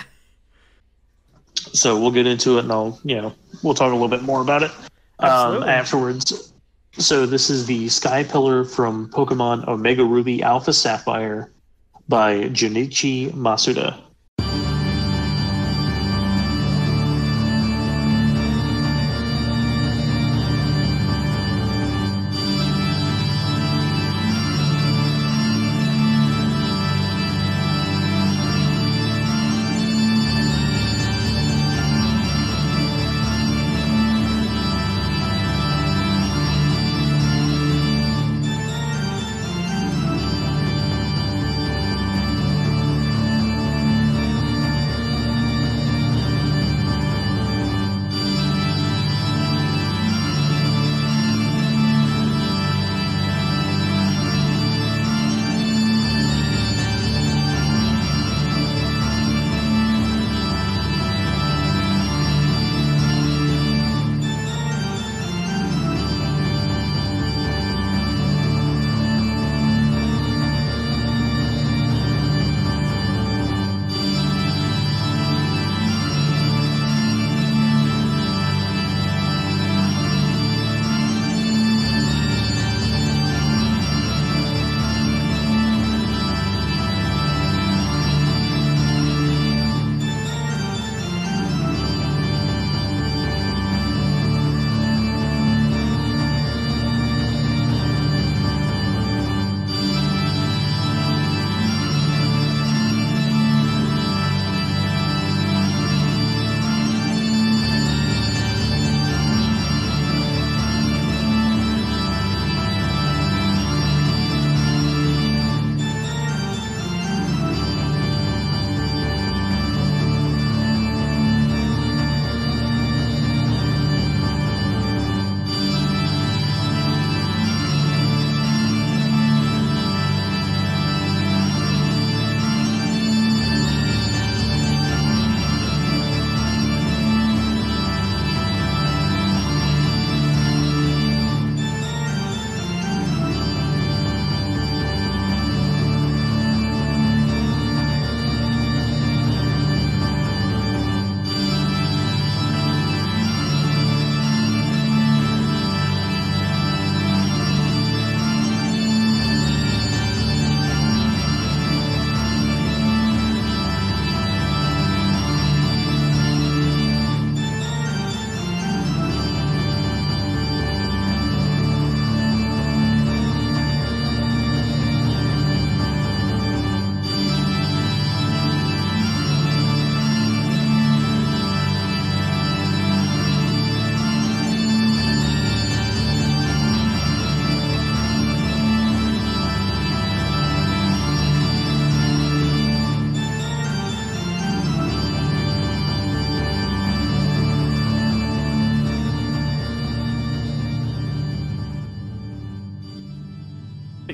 So we'll get into it, and we'll talk a little bit more about it afterwards. So this is the Sky Pillar from Pokemon Omega Ruby Alpha Sapphire by Junichi Masuda.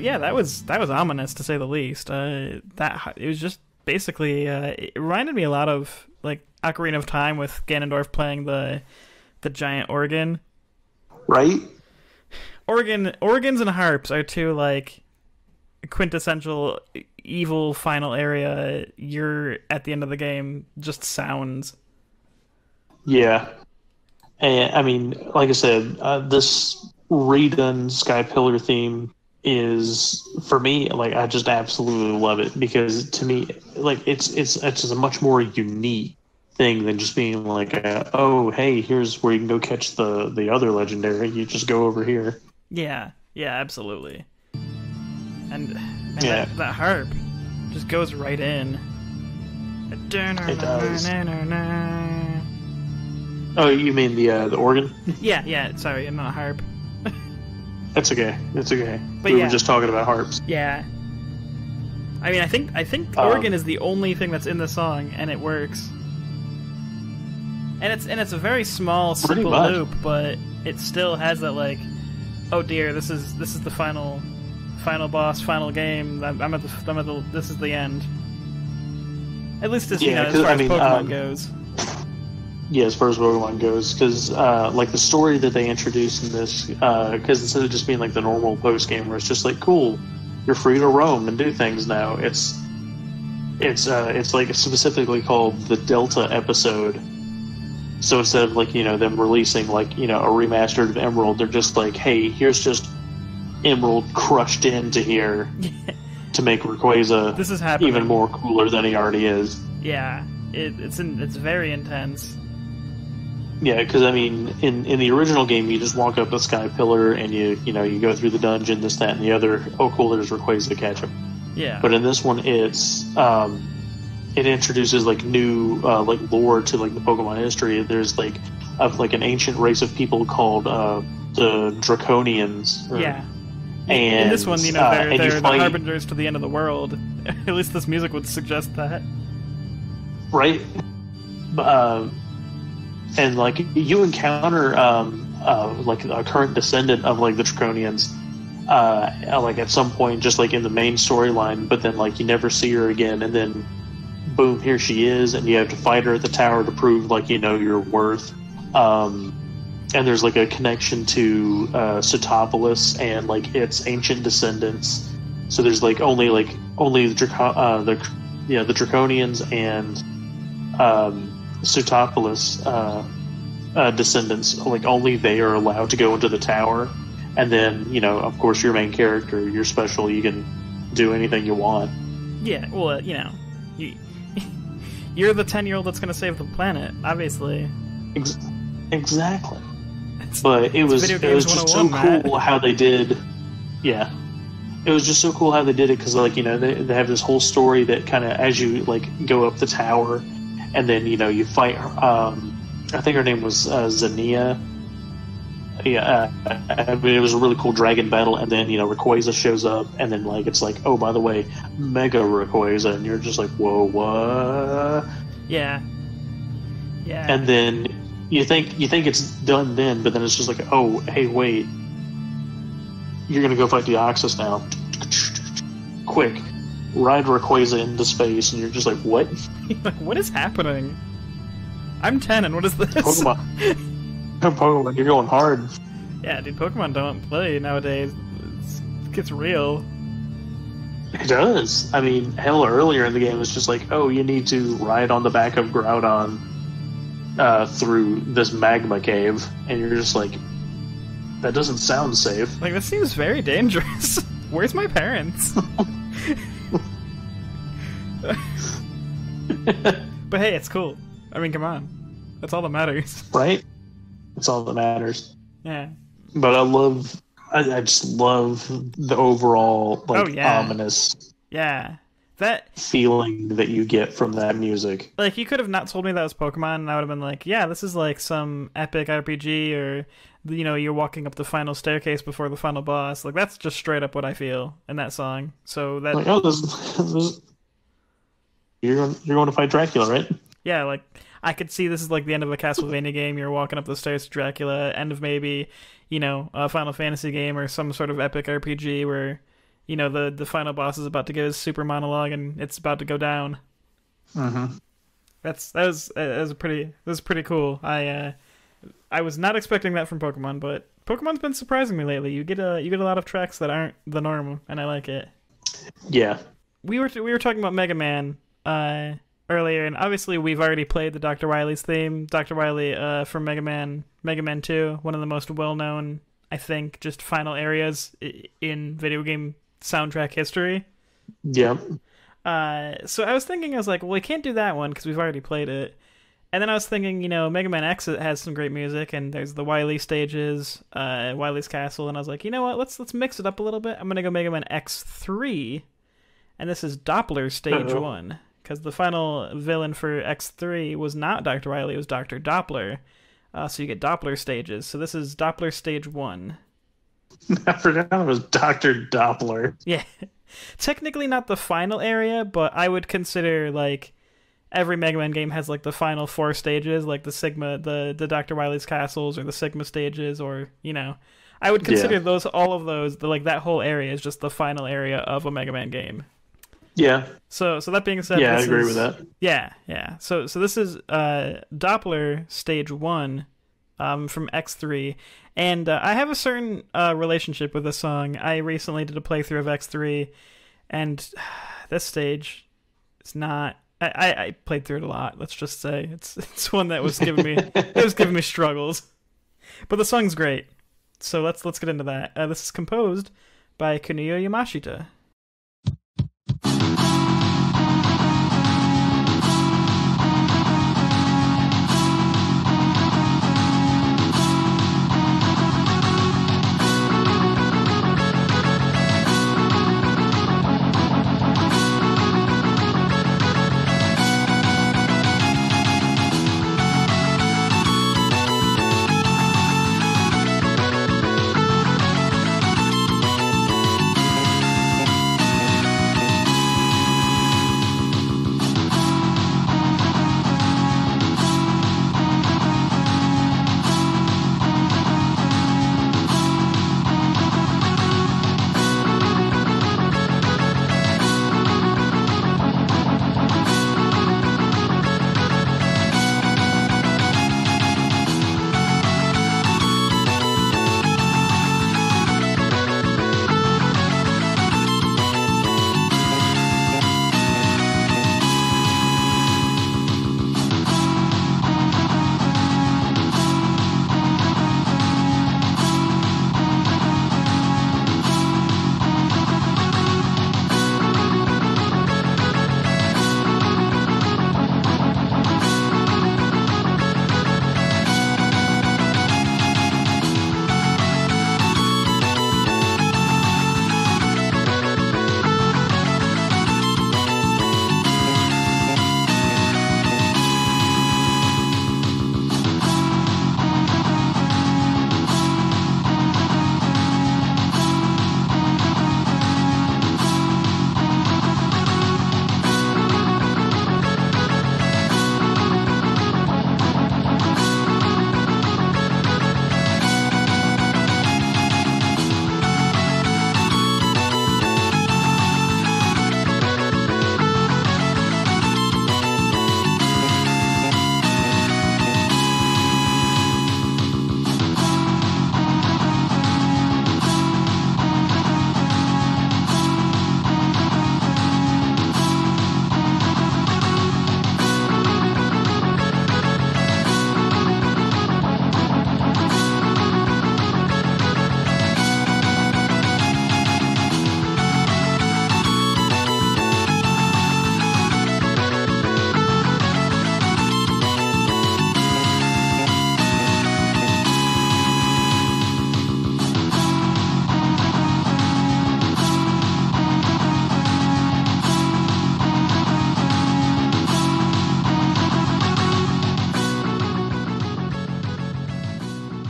yeah, that was ominous to say the least. That it was just basically it reminded me a lot of like Ocarina of Time with Ganondorf playing the giant organ.
Right?
Organs and harps are two like quintessential evil final area. You're at the end of the game just sounds.
Yeah. And I mean, like I said, this redone Sky Pillar theme is for me like I just absolutely love it because to me like it's just a much more unique thing than just being like oh hey here's where you can go catch the other legendary, you just go over here.
Yeah, absolutely. And
yeah,
that harp just goes right in.
It does. Oh, you mean the organ?
Yeah. Sorry, not a harp.
That's okay.
But
we were just talking about harps.
Yeah. I mean, I think organ is the only thing that's in the song, and it works. And it's a very small, simple loop, but it still has that like, oh dear, this is the final boss, final game. This is the end. At least as as far as Pokemon goes.
Yeah, as far as Pokemon goes, because like the story that they introduced in this, because instead of just being like the normal post game where it's just like cool, you're free to roam and do things now. It's like specifically called the Delta episode. So instead of like them releasing like a remastered of Emerald, they're just like, hey, here's just Emerald crushed into here to make Rayquaza
this is happening.
Even more cooler than he already is.
Yeah, it's very intense.
Yeah, because I mean, in the original game, you just walk up a Sky Pillar and you go through the dungeon, this, that, and the other. Oh, cool! There's Rayquaza to catch him.
Yeah.
But in this one, it introduces like new like lore to like the Pokemon history. There's like an ancient race of people called the Draconians.
Yeah.
And
in this one, they're the harbingers to the end of the world. At least this music would suggest that.
Right. And like you encounter like a current descendant of like the Draconians like at some point just like in the main storyline, but then like you never see her again, and then boom, here she is, and you have to fight her at the tower to prove like your worth. And there's like a connection to Sootopolis and like its ancient descendants. So there's like only the Draconians and Sootopolis descendants, like only they are allowed to go into the tower. And then of course your main character, you're special, you can do anything you want.
Yeah, well you're the 10-year-old that's going to save the planet, obviously.
Exactly. But it was just so cool how they did. Yeah, it was just so cool how they did it because like they have this whole story that kind of as you like go up the tower, and then you fight. I think her name was Xenia. Yeah, I mean it was a really cool dragon battle, and then Rayquaza shows up, and then like it's like, oh, by the way, Mega Rayquaza, and you're just like, whoa, what?
Yeah.
And then you think it's done then, but then it's just like, oh, hey, wait, you're gonna go fight Deoxys now. Quick, ride Rayquaza into space, and you're just like, what?
What is happening? I'm 10, and what is this?
Pokemon, you're going hard.
Yeah, dude, Pokemon don't play nowadays. It gets real.
It does. I mean, hell, earlier in the game, it's just like, oh, you need to ride on the back of Groudon through this magma cave, and you're just like, that doesn't sound safe.
Like, this seems very dangerous. Where's my parents? But hey, it's cool. I mean, come on. That's all that matters.
Right? That's all that matters.
Yeah.
But I just love the overall ominous
that
feeling that you get from that music.
Like, you could have not told me that was Pokemon, and I would have been like, yeah, this is like some epic RPG, or you're walking up the final staircase before the final boss. Like, that's just straight up what I feel in that song. So that
like, oh, this you're going to fight Dracula, right?
Yeah, like, I could see this is like the end of a Castlevania game. You're walking up the stairs to Dracula. End of maybe, a Final Fantasy game or some sort of epic RPG where, the final boss is about to give his super monologue and it's about to go down.
Mm-hmm.
That was pretty cool. I was not expecting that from Pokemon, but Pokemon's been surprising me lately. You get a lot of tracks that aren't the norm, and I like it.
Yeah.
We were talking about Mega Man earlier, and obviously we've already played the Dr. Wily's theme. Dr. Wily from Mega Man 2, one of the most well-known, I think, just final areas in video game soundtrack history.
Yeah.
So I was thinking, I was like, well, we can't do that one because we've already played it. And then I was thinking, Mega Man X has some great music, and there's the Wily stages, Wily's Castle, and I was like, you know what, let's mix it up a little bit. I'm gonna go Mega Man X3, and this is Doppler Stage 1, because the final villain for X3 was not Dr. Wily, it was Dr. Doppler. So you get Doppler stages. So this is Doppler Stage 1.
I forgot it was Dr. Doppler.
Yeah. Technically not the final area, but I would consider, like, every Mega Man game has, like, the final 4 stages, like the Sigma, the Dr. Wily's castles, or the Sigma stages, or, I would consider all of those, that whole area is just the final area of a Mega Man game.
Yeah.
So that being said,
I agree with that.
Yeah. So this is Doppler Stage 1 from X3, and I have a certain relationship with this song. I recently did a playthrough of X3, and this stage is not. I played through it a lot. Let's just say it's one that was giving me struggles, but the song's great. So let's get into that. This is composed by Kuniyo Yamashita.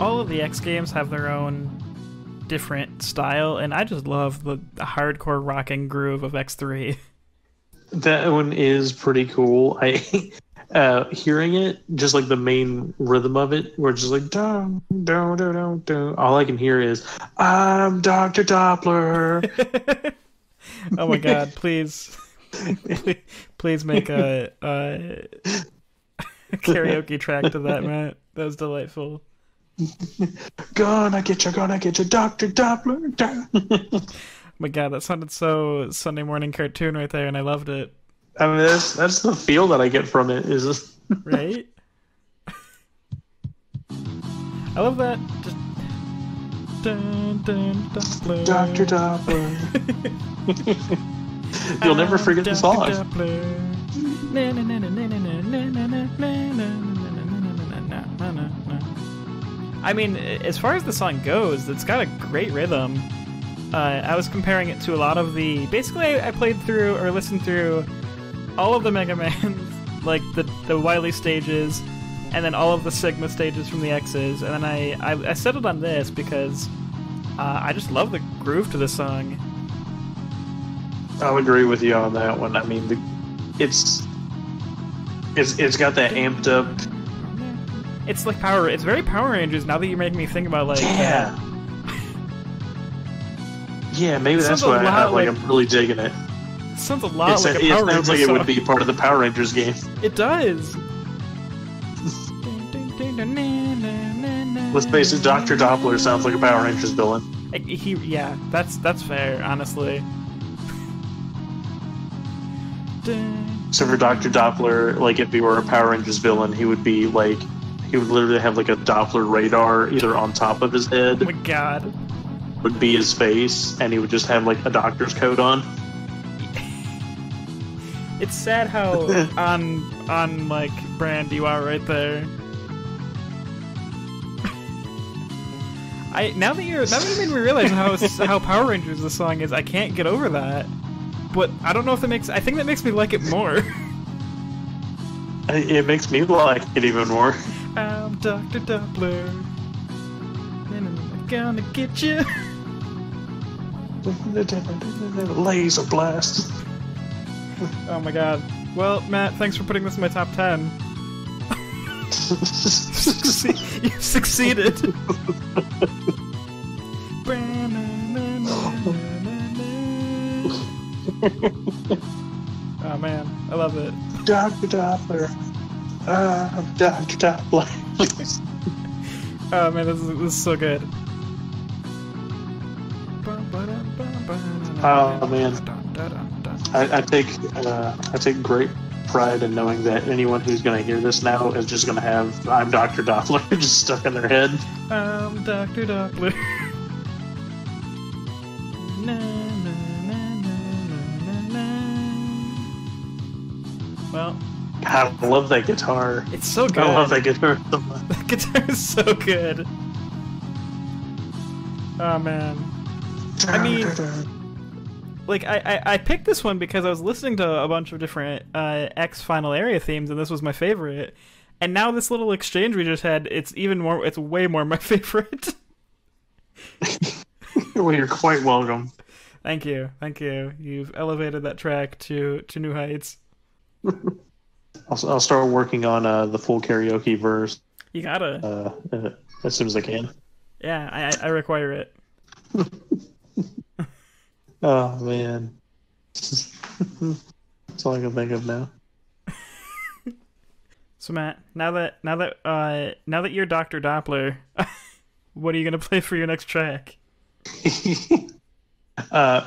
All of the X games have their own different style, and I just love the hardcore rocking groove of X3.
That one is pretty cool. I hearing it, just like the main rhythm of it, where it's just like dun, dun, dun, dun, dun. All I can hear is "I'm Dr. Doppler."
Oh my god, please. Please make a karaoke track to that, Matt. That was delightful.
Gonna get you, Dr. Doppler.
Oh my god, that sounded so Sunday morning cartoon right there, and I loved it.
I mean, that's the feel that I get from it. Is
Right? I love that. Just dun, dun, Doppler.
Dr. Doppler. You'll never forget the song.
I mean, as far as the song goes, it's got a great rhythm. I was comparing it to a lot of the... Basically, I played through, or listened through, all of the Mega Mans, like the Wily stages, and then all of the Sigma stages from the X's, and then I settled on this because I just love the groove to the song.
I'll agree with you on that one. I mean, it's got that amped up.
It's like Power. It's very Power Rangers. Now that you're making me think about like
yeah, yeah. Maybe that's why I'm really digging it.
It sounds a lot like a Power Rangers song.
It sounds like it would be part of the Power Rangers game.
It does.
Let's face it, Dr. Doppler sounds like a Power Rangers villain.
Yeah, that's fair, honestly.
So for Dr. Doppler, like if he were a Power Rangers villain, he would literally have like a Doppler radar either on top of his head.
Oh my god.
Would be his face, and he would just have like a doctor's coat on.
It's sad how on like brand you are right there. Now that you made me realize how Power Rangers the song is, I can't get over that. But I don't know if I think that makes me like it more.
It makes me like it even more.
I'm Dr. Doppler, and I'm gonna get you.
Laser blast.
Oh my god. Well, Matt, thanks for putting this in my top 10. You've succeeded. Oh man, I love it.
Dr. Doppler. Dr. Doppler.
Oh man, this is so good.
Oh man, I take great pride in knowing that anyone who's going to hear this now is just going to have "I'm Dr. Doppler" just stuck in their head.
I'm Dr. Doppler. Na, na, na, na, na, na. Well,
God, I love that guitar.
It's so good.
I love that guitar so much.
That guitar is so good. Oh man. I mean, like I picked this one because I was listening to a bunch of different X Final Area themes, and this was my favorite. And now this little exchange we just had, it's way more my favorite.
Well, you're quite welcome.
Thank you. You've elevated that track to new heights.
I'll start working on the full karaoke verse.
You gotta.
As soon as I can.
Yeah, I require it.
Oh man, that's all I can think of now.
So Matt, now that you're Dr. Doppler, what are you gonna play for your next track?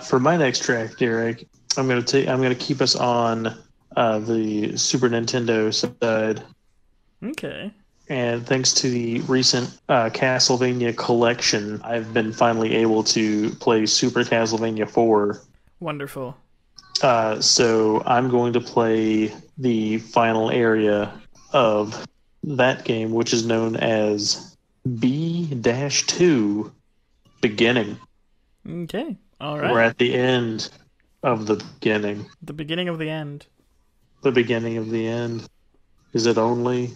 For my next track, Derek, I'm gonna keep us on the Super Nintendo side.
Okay.
And thanks to the recent Castlevania collection, I've been finally able to play Super Castlevania 4.
Wonderful.
So I'm going to play the final area of that game, which is known as B-2 Beginning.
Okay. All right.
We're at the end of the beginning.
The beginning of the end.
The beginning of the end. Is it only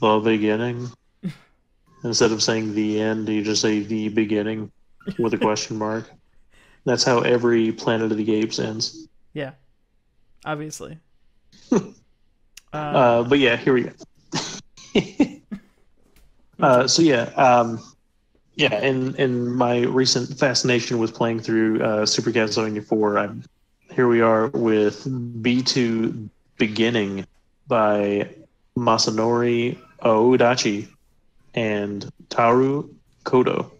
the beginning? Instead of saying the end, you just say the beginning with a question mark. That's how every Planet of the Apes ends.
Yeah. Obviously.
But yeah, here we go. In my recent fascination with playing through Super Castlevania 4, here we are with B2 Beginning by Masanori Odachi and Taru Kodo.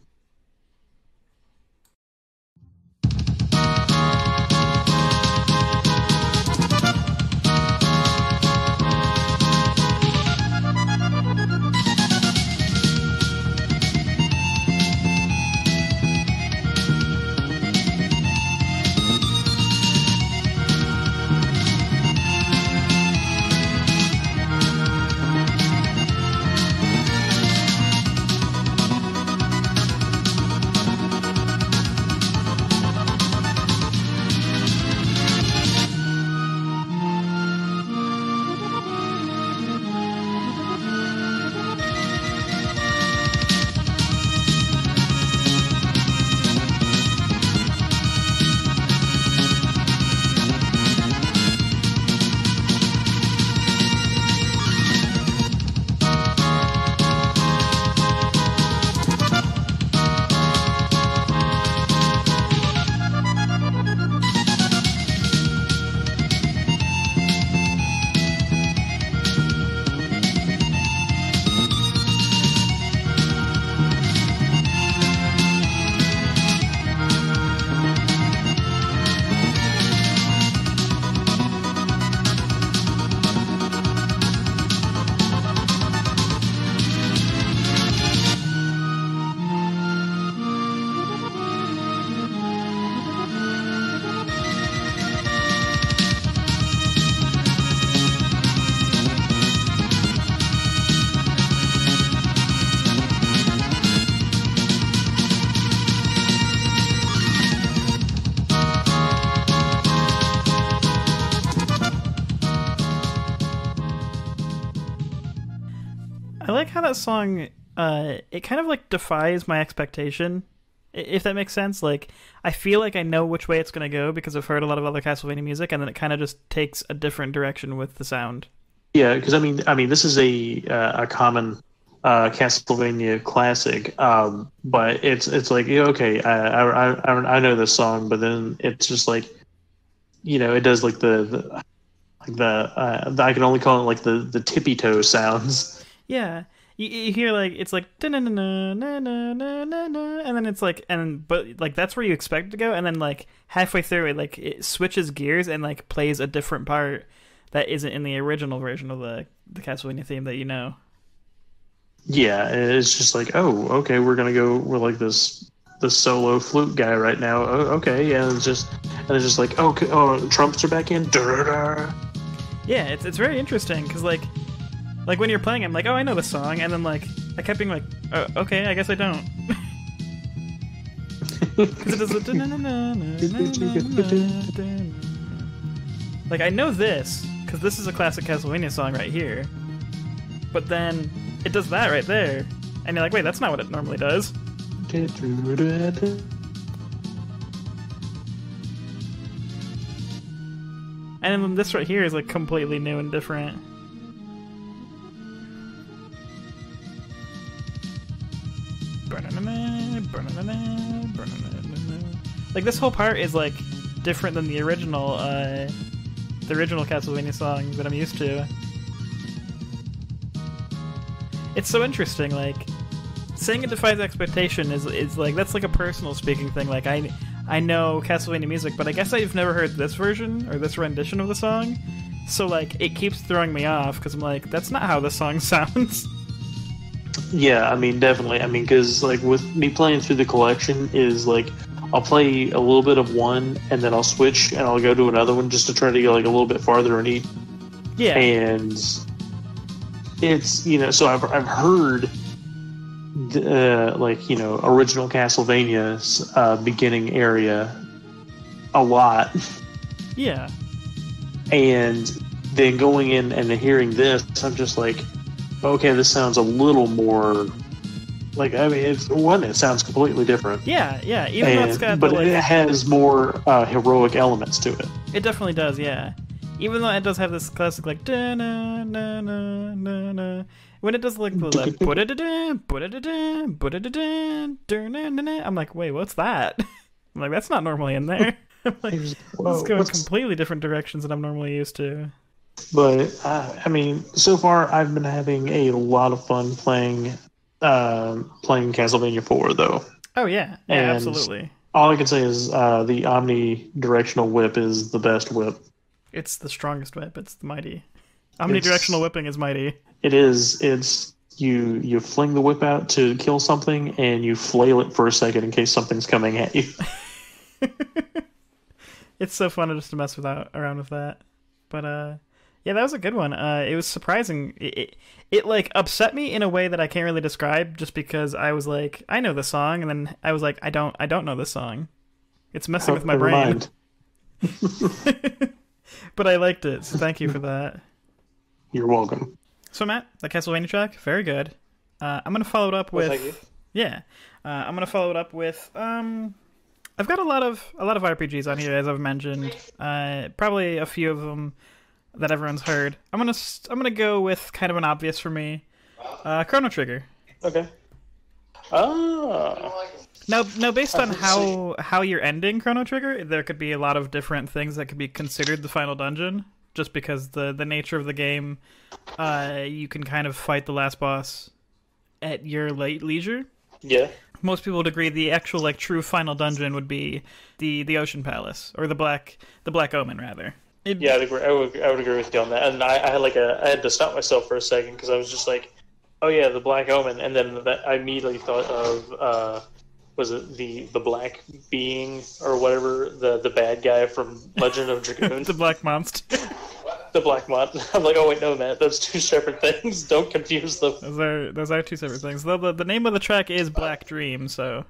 I like how that song, it kind of like defies my expectation, if that makes sense. Like, I feel like I know which way it's going to go because I've heard a lot of other Castlevania music, and then it kind of just takes a different direction with the sound.
Yeah, because I mean, this is a common Castlevania classic, but it's like, yeah, okay, I know this song, but then it's just like, it does like the I can only call it like the tippy toe sounds.
Yeah, you hear like it's like na na na na na na na, and then it's like but like that's where you expect it to go, and then like halfway through it switches gears and like plays a different part that isn't in the original version of the Castlevania theme that you know.
Yeah, it's just like, oh, okay, we're like this solo flute guy right now. Oh, okay, yeah, it's just like, okay, oh, trumpets are back in. Da-da-da.
Yeah, it's very interesting because like when you're playing, I'm like, oh, I know the song, and then like I kept being like, oh, okay, I guess I don't. Because it does like I know this because this is a classic Castlevania song right here, but then it does that right there, and you're like, wait, that's not what it normally does. And then this right here is like completely new and different. Like this whole part is like different than the original Castlevania song that I'm used to. It's so interesting, like saying it defies expectation is like that's like a personal speaking thing. Like I know Castlevania music, but I guess I've never heard this version or this rendition of the song. So like it keeps throwing me off because I'm like, that's not how the song sounds.
Yeah, I mean, definitely. I mean, because like with me playing through the collection is like I'll play a little bit of one and then I'll switch and I'll go to another one just to try to get like a little bit farther in each.
Yeah,
and it's so I've heard like original Castlevania's beginning area a lot.
Yeah,
and then going in and then hearing this, I'm just like, okay, this sounds a little more like, I mean, it sounds completely different.
Yeah, even though it's got
but it has more heroic elements to it.
It definitely does, yeah. Even though it does have this classic like da na na na na na, when it does like the like I'm like, wait, what's that? I'm like, that's not normally in there. I'm like, this is going completely different directions than I'm normally used to.
But I mean, so far I've been having a lot of fun playing Castlevania 4, though.
Oh yeah,
and
absolutely.
All I can say is the omnidirectional whip is the best whip.
It's the strongest whip. It's the mighty. Omnidirectional whipping is mighty.
It is. It's you fling the whip out to kill something, and you flail it for a second in case something's coming at you.
It's so fun just to mess around with that. But yeah, that was a good one. It was surprising. It like upset me in a way that I can't really describe, just because I was like, I know the song, and then I was like, I don't know this song. It's messing with my brain. But I liked it, so thank you for that.
You're welcome.
So Matt, the Castlevania track, very good. I'm gonna follow it up with
thank you.
Yeah. I'm gonna follow it up with I've got a lot of RPGs on here, as I've mentioned. Probably a few of them that everyone's heard. I'm gonna go with kind of an obvious for me, Chrono Trigger.
Okay. Oh.
Now, based on how you're ending Chrono Trigger, there could be a lot of different things that could be considered the final dungeon, just because the nature of the game, you can kind of fight the last boss at your leisure.
Yeah.
Most people would agree the actual like true final dungeon would be the Ocean Palace, or the Black Omen rather.
Yeah, I'd agree. I would agree with you on that. And I had to stop myself for a second because I was just like, oh yeah, the Black Omen, and then I immediately thought of was it the black being or whatever, the bad guy from Legend of Dragoon?
The Black Monster.
The Black Monster. I'm like, oh wait, no, Matt, those two separate things. Don't confuse them.
Those are two separate things. Though the name of the track is Black Dream, so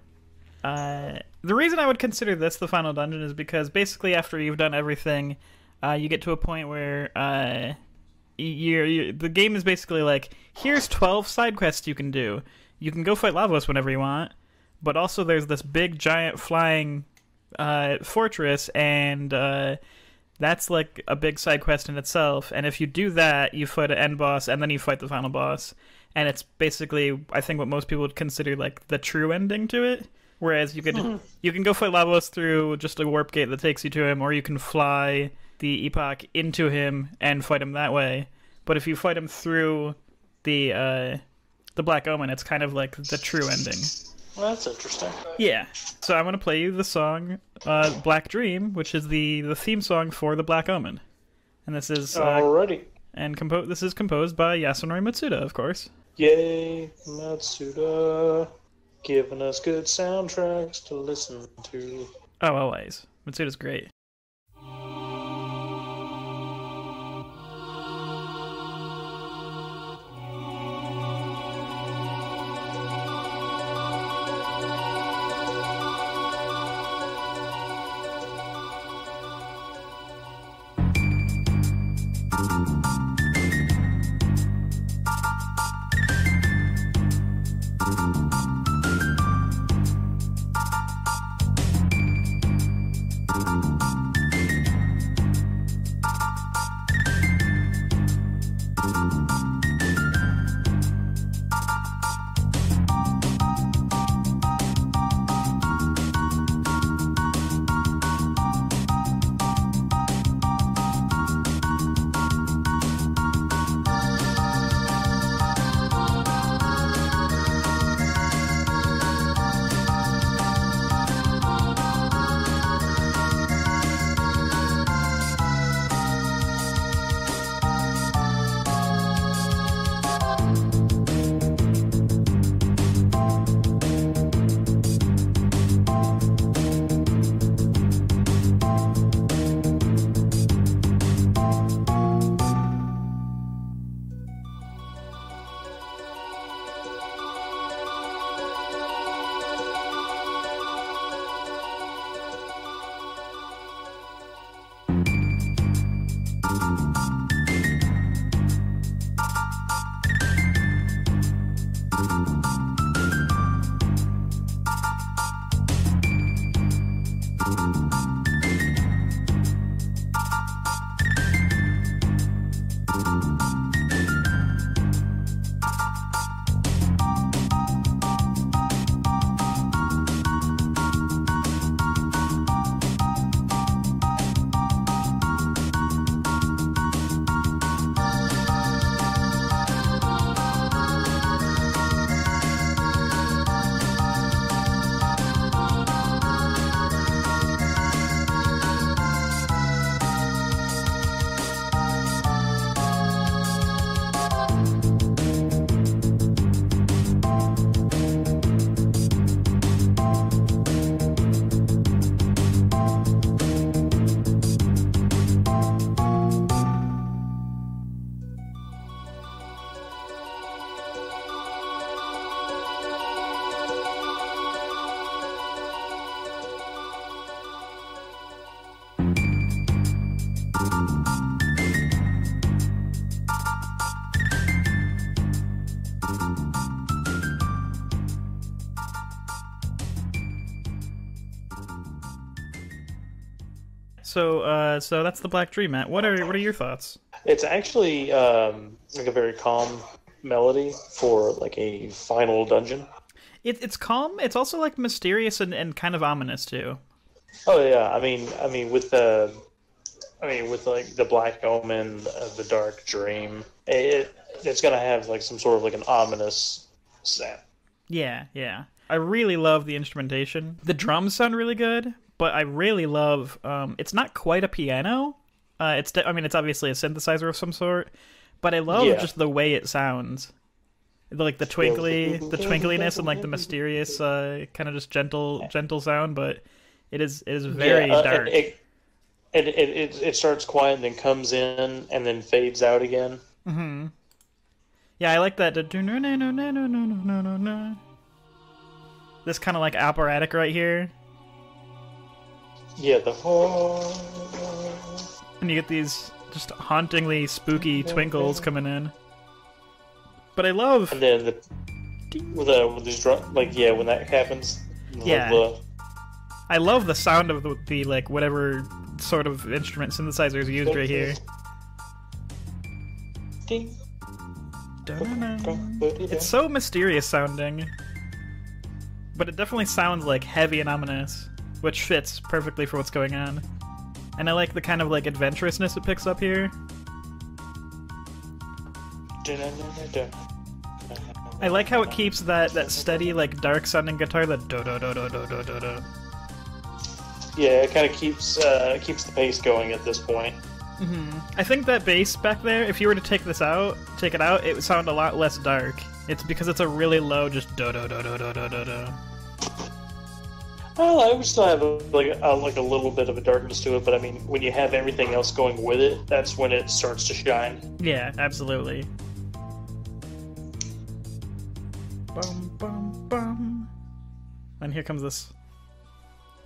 the reason I would consider this the final dungeon is because basically after you've done everything, you get to a point where the game is basically like, here's 12 side quests you can do. You can go fight Lavos whenever you want, but also there's this big giant flying fortress, and that's like a big side quest in itself. And if you do that, you fight an end boss, and then you fight the final boss. And it's basically, I think, what most people would consider like the true ending to it. Whereas you can go fight Lavos through just a warp gate that takes you to him, or you can fly the Epoch into him and fight him that way. But if you fight him through the Black Omen, it's kind of like the true ending.
Well, that's interesting.
Yeah. So I'm going to play you the song Black Dream, which is the theme song for the Black Omen. And this is
alrighty.
And this is composed by Yasunori Matsuda, of course.
Yay, Matsuda, giving us good soundtracks to listen to.
Oh, always. Matsuda's great. So that's the Black Dream, Matt. What are your thoughts?
It's actually like a very calm melody for like a final dungeon.
It's calm. It's also like mysterious and kind of ominous too.
Oh yeah, with like the Black Omen, the Dark Dream, it's gonna have like some sort of like an ominous sound.
Yeah, yeah. I really love the instrumentation. The drums sound really good, but I really love. It's not quite a piano. It's obviously a synthesizer of some sort, but I love just the way it sounds. Like the twinkliness and like the mysterious, kind of just gentle sound, but it is very dark.
It starts quiet and then comes in and then fades out again.
Mm-hmm. Yeah, I like that. This kind of like operatic right here.
Yeah,
and you get these just hauntingly spooky twinkles coming in. But I love.
And then with these drum, like when that happens.
Yeah. I love the sound of the like whatever sort of instrument synthesizer is used right here.
Ding.
It's so mysterious sounding, but it definitely sounds like heavy and ominous, which fits perfectly for what's going on. And I like the kind of like adventurousness it picks up here. I like how it keeps that steady like dark sounding guitar, that do do do do do do do do.
Yeah, it kind of keeps the pace going at this point.
Mm-hmm. I think that bass back there, if you were to take it out, it would sound a lot less dark. It's because it's a really low, just do do do do do do do do.
Well, I would still have like a little bit of a darkness to it, but I mean, when you have everything else going with it, that's when it starts to shine.
Yeah, absolutely. Bum bum bum. And here comes this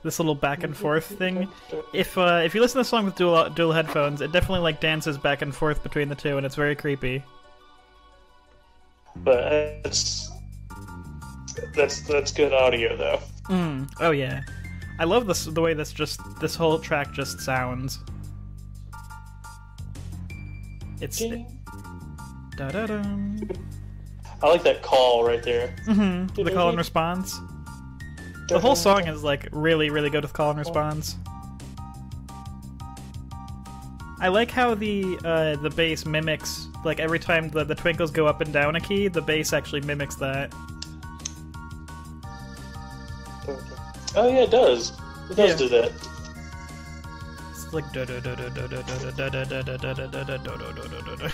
little back and forth thing. If you listen to the song with dual headphones, it definitely like dances back and forth between the two, and it's very creepy.
But that's good audio though.
Oh yeah, I love the way this whole track just sounds. It's da da da.
I like that call right there.
Mm-hmm. The call and response. The whole song is like really, really good with call and response. I like how the bass mimics, like every time the twinkles go up and down a key, the bass actually mimics that.
Oh yeah, it does. It does do that.
It's like da da da da da da da da da da da da da da da da da.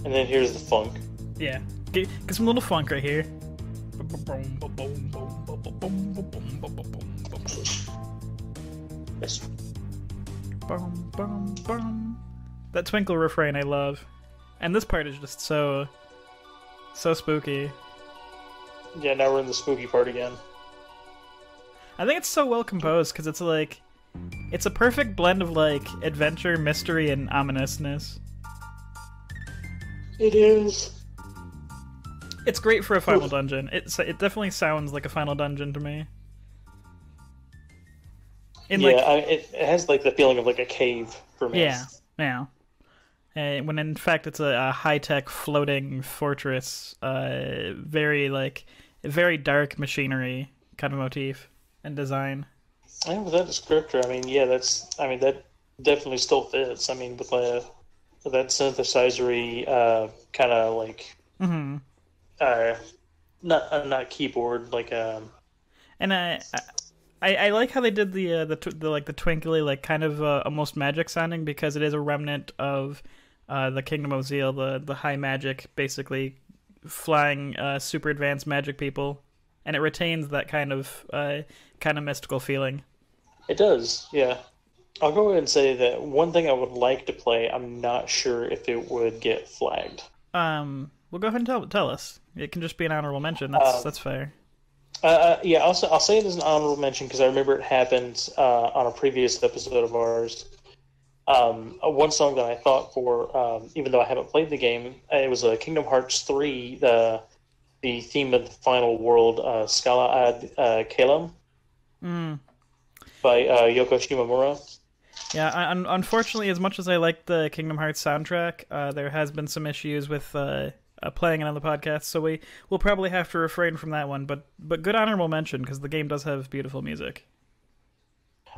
And then here's the funk.
Yeah, get some little funk right here.
Yes.
That twinkle refrain I love, and this part is just so spooky.
Yeah, now we're in the spooky part again.
I think it's so well composed because it's like. It's a perfect blend of like adventure, mystery, and ominousness.
It is.
It's great for a final dungeon. It definitely sounds like a final dungeon to me.
It has like the feeling of like a cave for me.
Yeah. When in fact it's a high-tech floating fortress, very dark machinery kind of motif and design.
Yeah, with that descriptor, that definitely still fits. I mean, with that synthesizery kind of like, not keyboard like.
And I like how they did the twinkly like kind of almost magic sounding, because it is a remnant of the Kingdom of Zeal, the high magic, basically flying super advanced magic people, and it retains that kind of mystical feeling.
It does, yeah. I'll go ahead and say that one thing I would like to play, I'm not sure if it would get flagged.
Well, go ahead and tell us. It can just be an honorable mention. That's fair.
Yeah, I'll say it as an honorable mention because I remember it happened on a previous episode of ours. One song that I thought for, even though I haven't played the game, it was Kingdom Hearts 3, the the theme of the final world, Scala ad Kalem, by Yoko Shimomura.
Yeah, unfortunately, as much as I like the Kingdom Hearts soundtrack, there has been some issues with playing it on the podcast, so we'll probably have to refrain from that one. But good honorable mention, because the game does have beautiful music.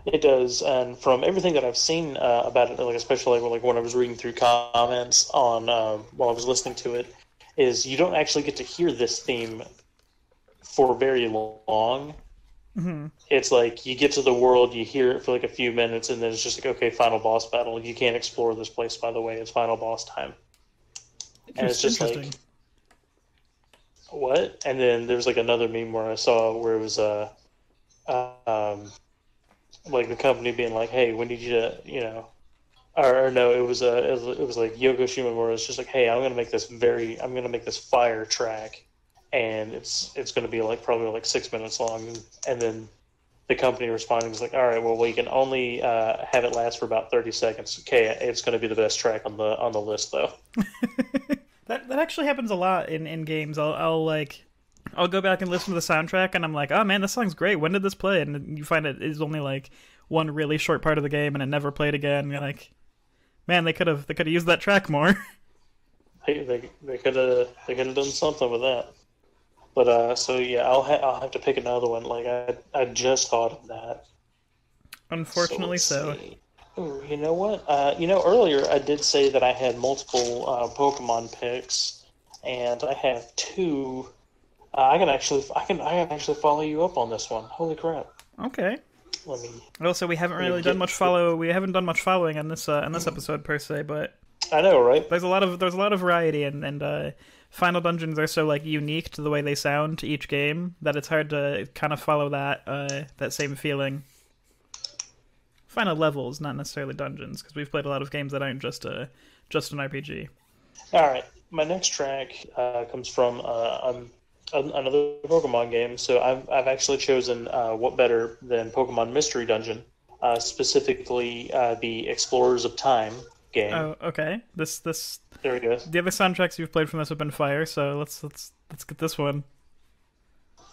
It does, and from everything that I've seen about it, like especially like when I was reading through comments on while I was listening to it, is you don't actually get to hear this theme for very long.
Mm-hmm.
It's like you get to the world, you hear it for like a few minutes, and then it's just like, okay, final boss battle. You can't explore this place, by the way. It's final boss time. And it's just like, what? And then there's like another meme where I saw where it was like the company being like, hey, we need you to, you know, or no, it was like Yoko Shimomura was just like, hey, I'm gonna make this fire track, and it's gonna be like probably like 6 minutes long, and then the company responding was like, all right, well, we can only have it last for about 30 seconds. Okay, it's gonna be the best track on the list though.
That actually happens a lot in games. I'll go back and listen to the soundtrack, and I'm like, oh man, this song's great. When did this play? And you find it is only like one really short part of the game, and it never played again. And you're like, man, they could have used that track more.
They could have done something with that. But so yeah, I'll have to pick another one. Like I just thought of that.
Unfortunately, so.
Ooh, you know what? Earlier I did say that I had multiple Pokemon picks, and I have two. I can actually follow you up on this one. Holy crap!
Okay.
Let me.
Also, we haven't really done much We haven't done much following on this episode per se, but
I know, right?
There's a lot of variety, and final dungeons are so like unique to the way they sound to each game that it's hard to kind of follow that same feeling. Final levels, not necessarily dungeons, because we've played a lot of games that aren't just an RPG.
All right, my next track comes from another Pokemon game. So I've actually chosen what better than Pokemon Mystery Dungeon, specifically the Explorers of Time game.
Oh, okay. This
there we go.
The other soundtracks you've played from this have been fire, so let's get this one.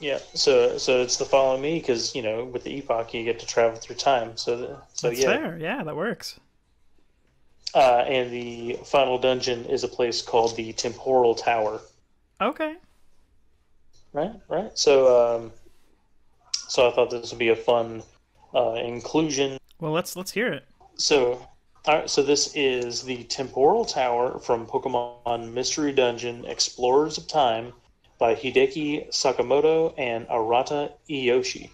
Yeah, so it's the Follow Me, because with the Epoch you get to travel through time. So
That's
yeah,
fair. Yeah, that works.
And the final dungeon is a place called the Temporal Tower.
Okay.
Right. So I thought this would be a fun inclusion.
Well, let's hear it.
So, all right. So this is the Temporal Tower from Pokemon Mystery Dungeon: Explorers of Time by Hideki Sakamoto and Arata Iyoshi.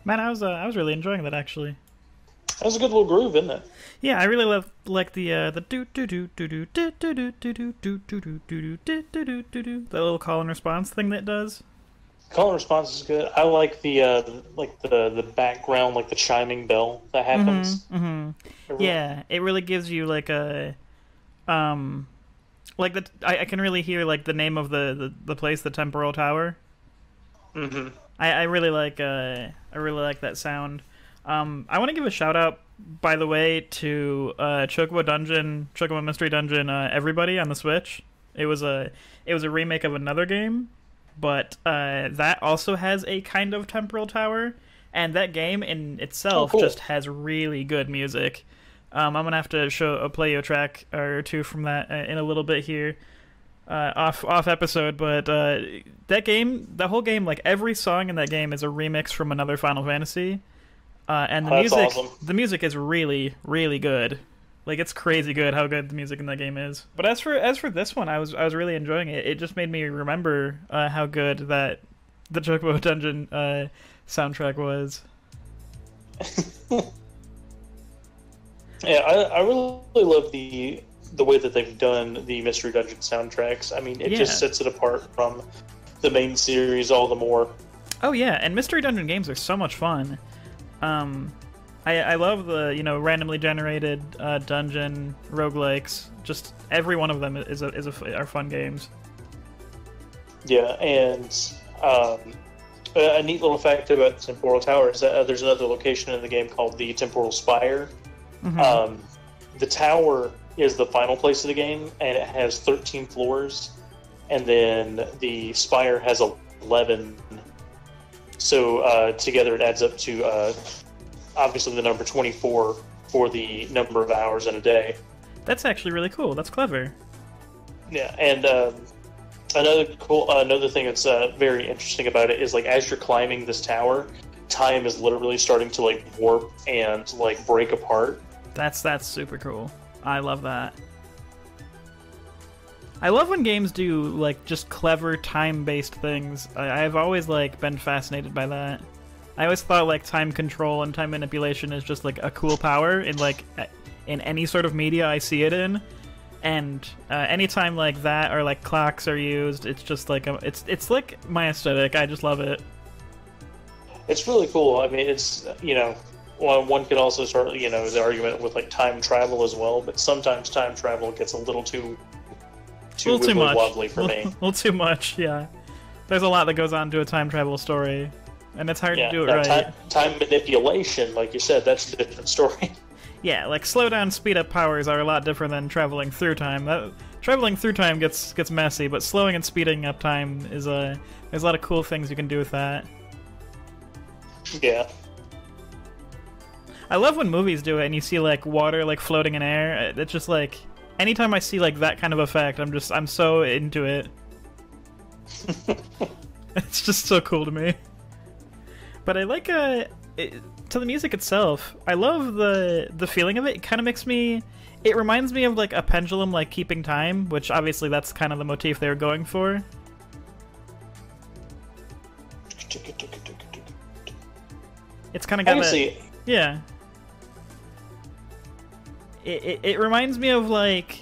Man, I was really enjoying that actually.
That was a good little groove, isn't it?
Yeah, I really love like the do do do do do do do do do do do do do do do do do that little call and response thing that it does.
Call and response is good. I like the background, like the chiming bell that happens.
Yeah, it really gives you like a like I can really hear like the name of the place, the Temporal Tower. I really like that sound. I want to give a shout out, by the way, to Chocobo Mystery Dungeon, Everybody on the Switch. It was a remake of another game, but that also has a kind of temporal tower, and that game in itself just has really good music. I'm gonna have to play you a track or two from that in a little bit here, off episode. But that whole game, like every song in that game, is a remix from another Final Fantasy. And the music is really, really good. Like, it's crazy good how good the music in that game is. But as for this one, I was really enjoying it. It just made me remember how good that the Chocobo Dungeon soundtrack was.
Yeah, I really love the way that they've done the Mystery Dungeon soundtracks. I mean, it just sets it apart from the main series all the more.
Oh yeah, and Mystery Dungeon games are so much fun. I love the randomly generated dungeon roguelikes. Just every one of them are fun games. Yeah, and a neat little fact about Temporal Tower is that there's another location in the game called the Temporal Spire. The tower is the final place of the game, and it has 13 floors, and then the spire has 11. So together it adds up to obviously the number 24 for the number of hours in a day. That's actually really cool. That's clever.
Yeah, and another thing that's very interesting about it is, like, as you're climbing this tower, time is literally starting to like warp and like break apart.
That's super cool. I love that. I love when games do like just clever time-based things. I've always like been fascinated by that. I always thought like time control and time manipulation is just like a cool power in any sort of media I see it in. And anytime like that or like clocks are used, it's just like it's like my aesthetic. I just love it.
It's really cool. I mean, it's one could also start the argument with like time travel as well, but sometimes time travel gets a little too
much.
Wobbly for me.
A little too much, yeah. There's a lot that goes on to a time travel story, and it's hard to do it right.
Time manipulation, like you said, that's a different story.
Yeah, like slow down, speed up powers are a lot different than traveling through time. Traveling through time gets messy, but slowing and speeding up time is there's a lot of cool things you can do with that.
Yeah.
I love when movies do it and you see like water like floating in air. It's just like anytime I see like that kind of effect, I'm so into it. It's just so cool to me. But I like to the music itself. I love the feeling of it. It kind of makes me. It reminds me of like a pendulum like keeping time, which obviously that's kind of the motif they were going for. It's kind of got that. Yeah. It reminds me of like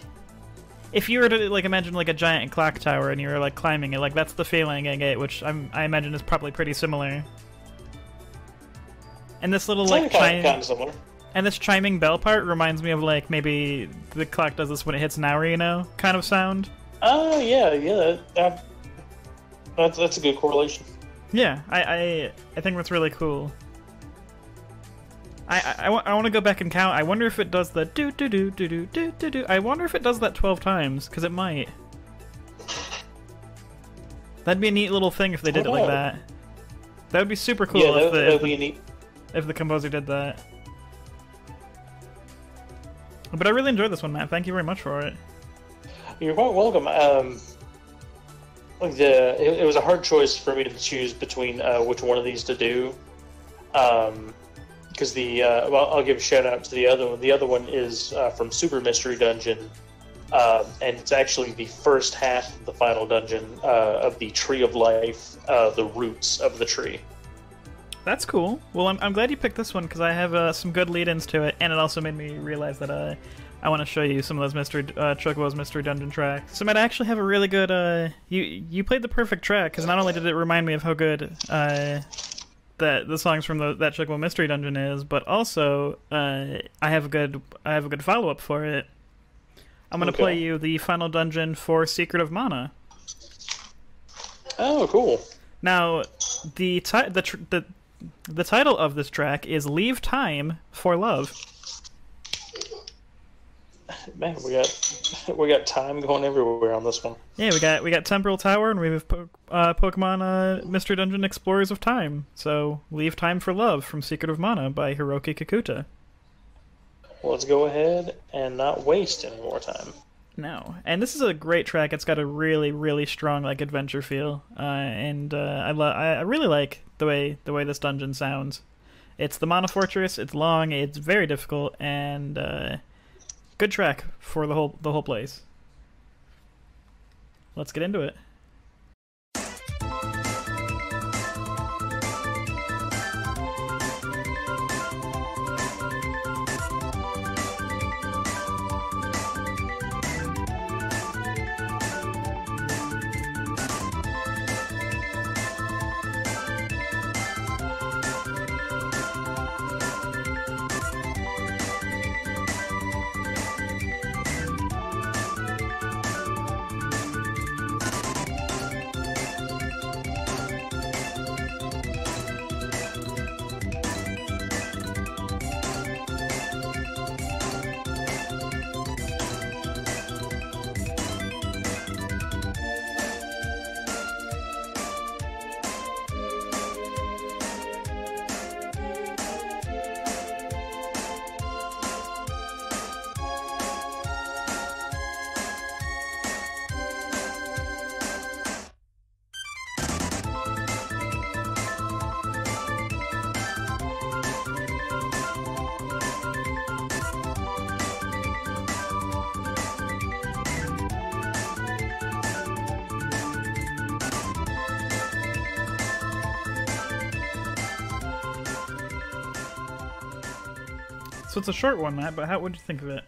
if you were to like imagine like a giant clock tower and you were like climbing it, like that's the feeling I get, which I imagine is probably pretty similar. And this little like
kind of similar.
And this chiming bell part reminds me of like maybe the clock does this when it hits an hour, kind of sound.
Oh yeah. That's a good correlation.
Yeah, I think that's really cool. I want to go back and count. I wonder if it does the do do do do do do do do. I wonder if it does that 12 times, because it might. That'd be a neat little thing if they did it like that. That would be super cool.
Yeah, that would be neat.
If the composer did that. But I really enjoyed this one, Matt. Thank you very much for it.
You're quite welcome. It was a hard choice for me to choose between which one of these to do. Because I'll give a shout out to the other one. The other one is from Super Mystery Dungeon, and it's actually the first half of the final dungeon of the Tree of Life, the roots of the tree.
That's cool. Well, I'm glad you picked this one because I have some good lead-ins to it, and it also made me realize that I want to show you some of those Chocobo's Mystery Dungeon tracks. So, Matt, I actually have a really good. You played the perfect track because not only did it remind me of how good that the songs from that Chocobo Mystery Dungeon is, but also I have a good follow-up for it. I'm gonna play you the final dungeon for Secret of Mana.
Oh, cool.
Now, the title of this track is "Leave Time for Love."
Man, we got time going everywhere on this one.
Yeah, we got Temporal Tower, and we have Pokemon Mystery Dungeon Explorers of Time. So, "Leave Time for Love" from Secret of Mana by Hiroki Kikuta.
Well, let's go ahead and not waste any more time.
No, and this is a great track. It's got a really, really strong like adventure feel, and I really like the way this dungeon sounds. It's the Mana Fortress. It's long. It's very difficult, and good track for the whole place. Let's get into it. So it's a short one, Matt, but what would you think of it?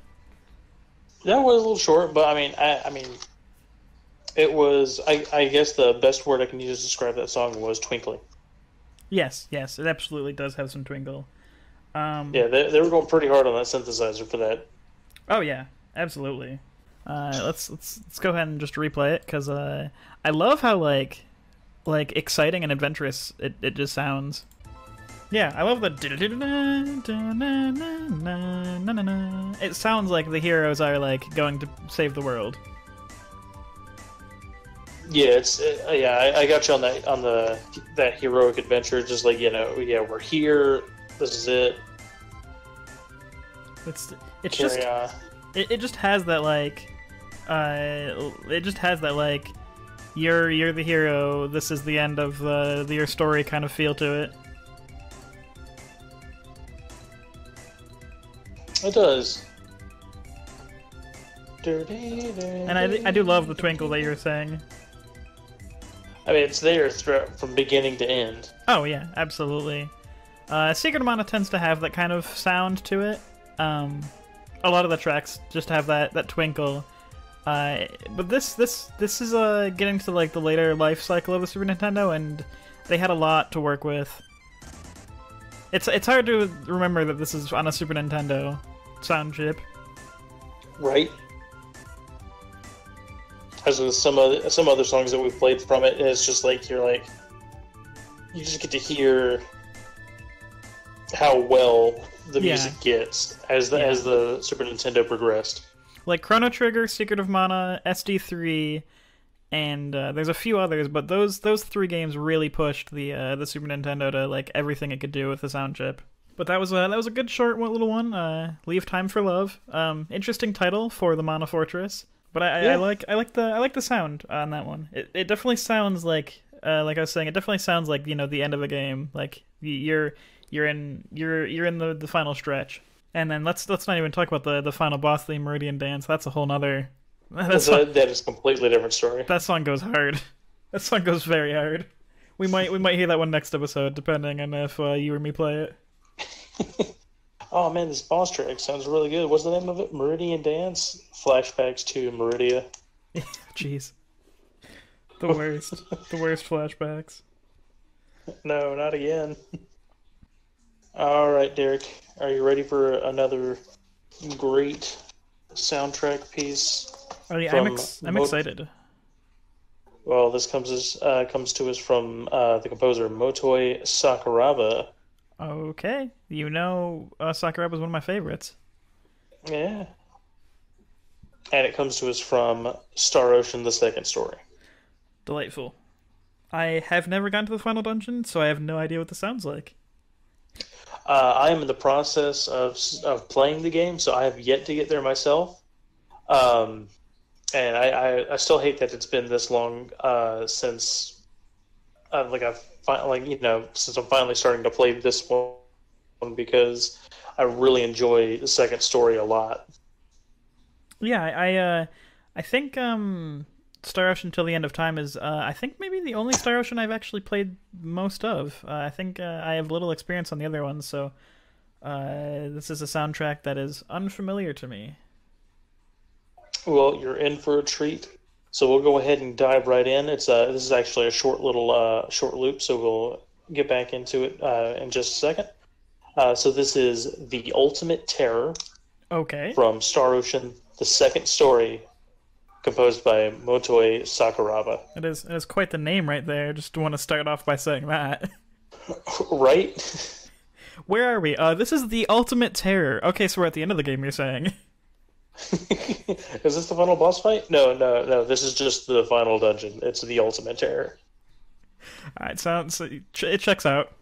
That was a little short, but I mean, it was. I guess the best word I can use to describe that song was twinkly.
Yes, it absolutely does have some twinkle.
Yeah, they were going pretty hard on that synthesizer for that.
Oh yeah, absolutely. Let's go ahead and just replay it because I love how like exciting and adventurous it just sounds. Yeah, I love the. It sounds like the heroes are like going to save the world.
Yeah, it's I got you on that heroic adventure. Just like we're here. This is it.
It's just it just has that like it just has that like you're the hero. This is the end of your story kind of feel to it.
It does.
And I do love the twinkle that you were saying.
I mean, it's there from beginning to end.
Oh yeah, absolutely. Secret of Mana tends to have that kind of sound to it. A lot of the tracks just have that twinkle. But this is getting to like the later life cycle of the Super Nintendo, and they had a lot to work with. It's hard to remember that this is on a Super Nintendo sound chip.
Right. As with some other songs that we've played from it, it's just like you just get to hear how well the music gets as the Super Nintendo progressed. Like
Chrono Trigger, Secret of Mana, SD3, and there's a few others, but those three games really pushed the Super Nintendo to like everything it could do with the sound chip. But that was a good short little one. Leave Time for Love. Interesting title for the Mana Fortress. But I like the sound on that one. It definitely sounds like I was saying, it definitely sounds like the end of a game. Like you're in the final stretch. And then let's not even talk about the final boss, the Meridian Dance. That's a whole nother.
That is a completely different story.
That song goes hard. That song goes very hard. We might hear that one next episode, depending on if you or me play it.
Oh man, this boss track sounds really good. What's the name of it? Meridian Dance? Flashbacks to Meridia.
Jeez. The worst. The worst flashbacks.
No, not again. Alright, Derek. Are you ready for another great soundtrack piece?
Oh yeah, I'm excited.
Well, this comes to us from the composer Motoi Sakuraba.
Okay. You know Sakuraba is one of my favorites.
Yeah. And it comes to us from Star Ocean: The Second Story.
Delightful. I have never gotten to the final dungeon, so I have no idea what this sounds like.
I am in the process of playing the game, so I have yet to get there myself. And I still hate that it's been this long since since I'm finally starting to play this one, because I really enjoy the second story a lot.
Yeah, I think Star Ocean Till the End of Time is I think maybe the only Star Ocean I've actually played most of. I think I have little experience on the other ones, so this is a soundtrack that is unfamiliar to me.
Well, you're in for a treat. So we'll go ahead and dive right in. This is actually a short loop, so we'll get back into it in just a second. So this is The Ultimate Terror.
Okay.
From Star Ocean: The Second Story, composed by Motoi Sakuraba.
It is quite the name right there. Just want to start off by saying that.
Right?
Where are we? This is The Ultimate Terror. Okay, so we're at the end of the game, you're saying.
Is this the final boss fight? No. This is just the final dungeon. It's The Ultimate Terror.
Alright, it checks out.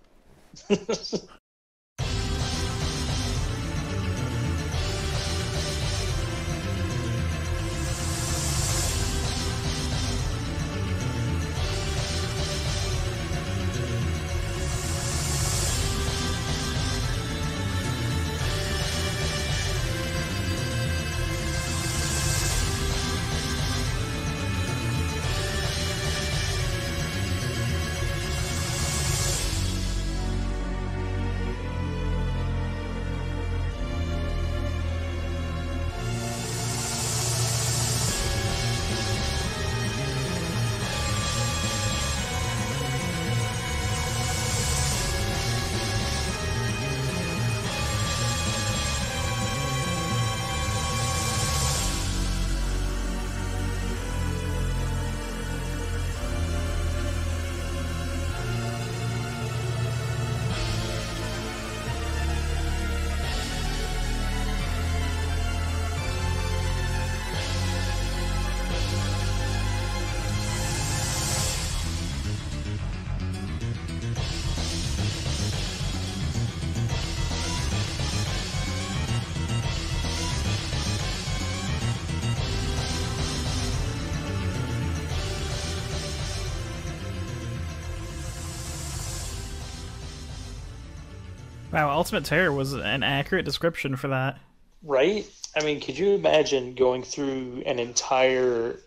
Wow, Ultimate Terror was an accurate description for that.
Right? I mean, could you imagine going through an entire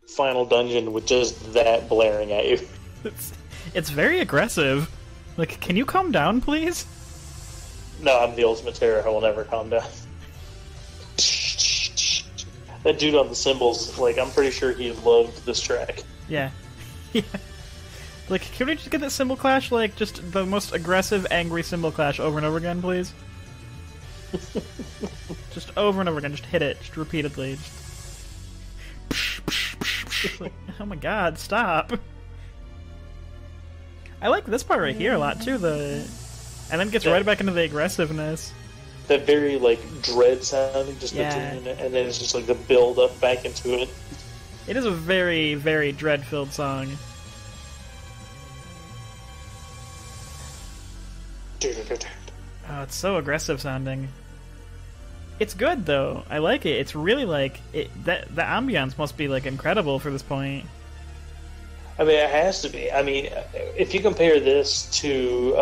final dungeon with just that blaring at you?
It's very aggressive. Like, can you calm down, please?
No, I'm the Ultimate Terror. I will never calm down. That dude on the cymbals, like, I'm pretty sure he loved this track.
Yeah. Yeah. Like, can we just get that cymbal clash, like, just the most aggressive, angry cymbal clash over and over again, please? Just over and over again, just hit it, just repeatedly. Just... like, oh my god, stop. I like this part right here a lot, too, and then gets right back into the aggressiveness.
That very, like, dread sounding, just the tune, and then it's just, like, the build-up back into it.
It is a very, very dread-filled song. Oh, it's so aggressive sounding. It's good though. I like it. It's really like it. The ambiance must be like incredible for this point.
I mean, it has to be. I mean, if you compare this to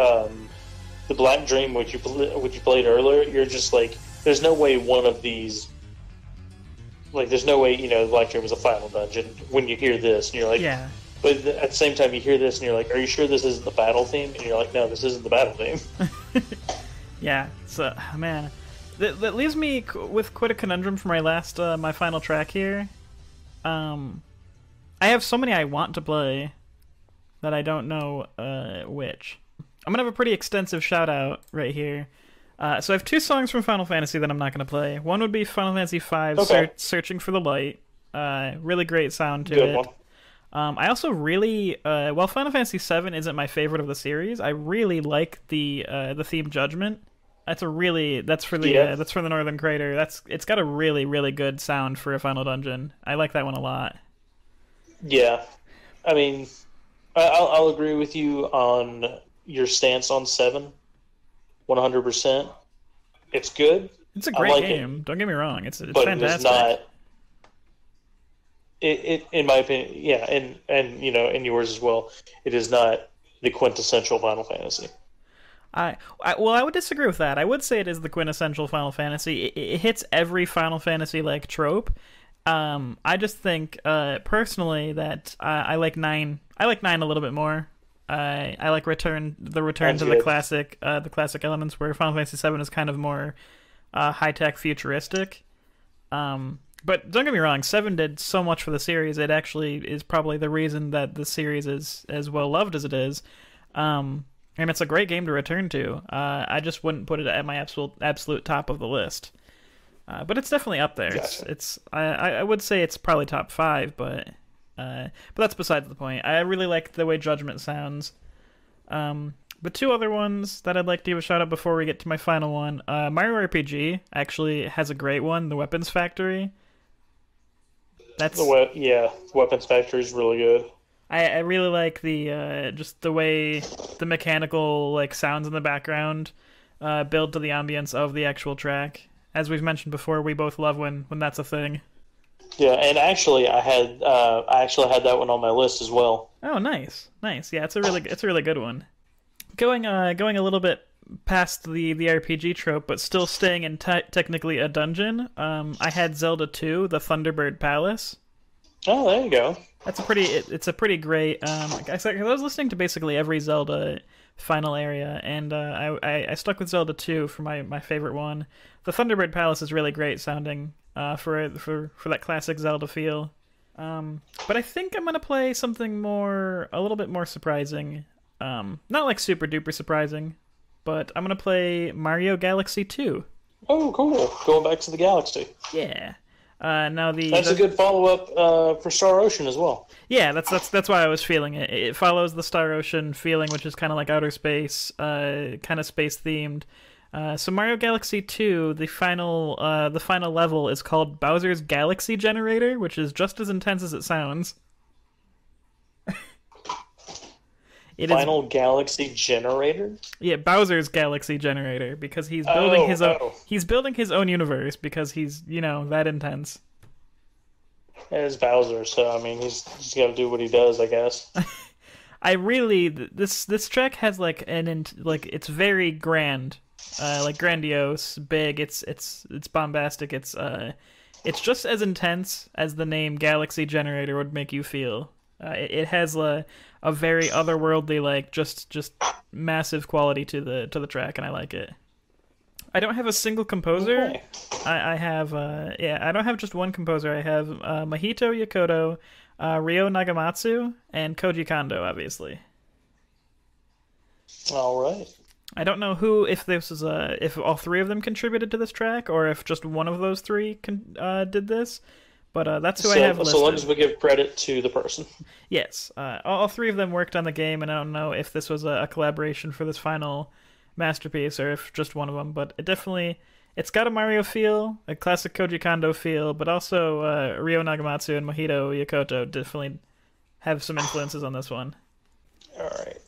the Black Dream, which you played earlier, you're just like, there's no way one of these. Like, there's no way, the Black Dream was a final dungeon. When you hear this, and you're like,
yeah.
But at the same time, you hear this and you're like, "Are you sure this isn't the battle theme?" And you're like, "No, this isn't the battle theme."
Yeah, so man, that leaves me with quite a conundrum for my final track here. I have so many I want to play that I don't know which. I'm gonna have a pretty extensive shout out right here. So I have 2 songs from Final Fantasy that I'm not gonna play. One would be Final Fantasy V, Searching for the Light. Really great sound to
Good
it.
one.
I also really, while Final Fantasy VII isn't my favorite of the series, I really like the theme Judgment. That's for the Northern Crater. It's got a really, really good sound for a final dungeon. I like that one a lot.
Yeah, I mean, I'll agree with you on your stance on 7, 100%. It's good.
It's a great game. Don't get me wrong. It's
but
fantastic.
It's not. It in my opinion, yeah, and in yours as well. It is not the quintessential Final Fantasy.
I would disagree with that. I would say it is the quintessential Final Fantasy. It hits every Final Fantasy like trope. I just think personally that I like 9. I like 9 a little bit more. I like return to the classic elements, where Final Fantasy VII is kind of more high tech, futuristic. But don't get me wrong, 7 did so much for the series. It actually is probably the reason that the series is as well loved as it is. And it's a great game to return to. I just wouldn't put it at my absolute top of the list. But it's definitely up there. Gotcha. I would say it's probably top 5, but that's besides the point. I really like the way Judgment sounds. But 2 other ones that I'd like to give a shout out before we get to my final one. Mario RPG actually has a great one, the Weapons Factory.
Weapons Factory is really good.
I really like the just the way the mechanical like sounds in the background build to the ambience of the actual track. As we've mentioned before, we both love when that's a thing.
Yeah, and actually, I had that one on my list as well.
Oh, nice. Yeah, it's a really good one. Going a little bit past the RPG trope, but still staying in technically a dungeon. I had Zelda 2, the Thunderbird Palace.
Oh, there you go.
It's a pretty great. I was listening to basically every Zelda final area, and I stuck with Zelda 2 for my favorite one. The Thunderbird Palace is really great sounding for that classic Zelda feel. But I think I'm gonna play something a little bit more surprising. Not like super duper surprising, but I'm gonna play Mario Galaxy 2.
Oh, cool! Going back to the Galaxy.
Yeah. That's a good follow-up for Star Ocean as well. Yeah, that's why I was feeling it. It follows the Star Ocean feeling, which is kind of like outer space, kind of space themed. So Mario Galaxy 2, the final level is called Bowser's Galaxy Generator, which is just as intense as it sounds.
Galaxy Generator?
Yeah, Bowser's Galaxy Generator, because he's building his own universe, because he's, that intense.
It's Bowser, so I mean he's got to do what he does, I guess.
This track has it's very grand, grandiose, big. It's bombastic. It's just as intense as the name Galaxy Generator would make you feel. It has a very otherworldly, just massive quality to the track, and I like it. I don't have a single composer.
Okay.
I have I don't have just one composer. I have Mahito Yokota, Ryo Nagamatsu, and Koji Kondo, obviously.
All right.
I don't know if all 3 of them contributed to this track, or if just one of those 3 did this. But that's who I have listed.
So long as we give credit to the person.
Yes. All 3 of them worked on the game, and I don't know if this was a collaboration for this final masterpiece, or if just one of them. But it's got a Mario feel, a classic Koji Kondo feel, but also Ryo Nagamatsu and Mahito Yokota definitely have some influences on this one.
All right.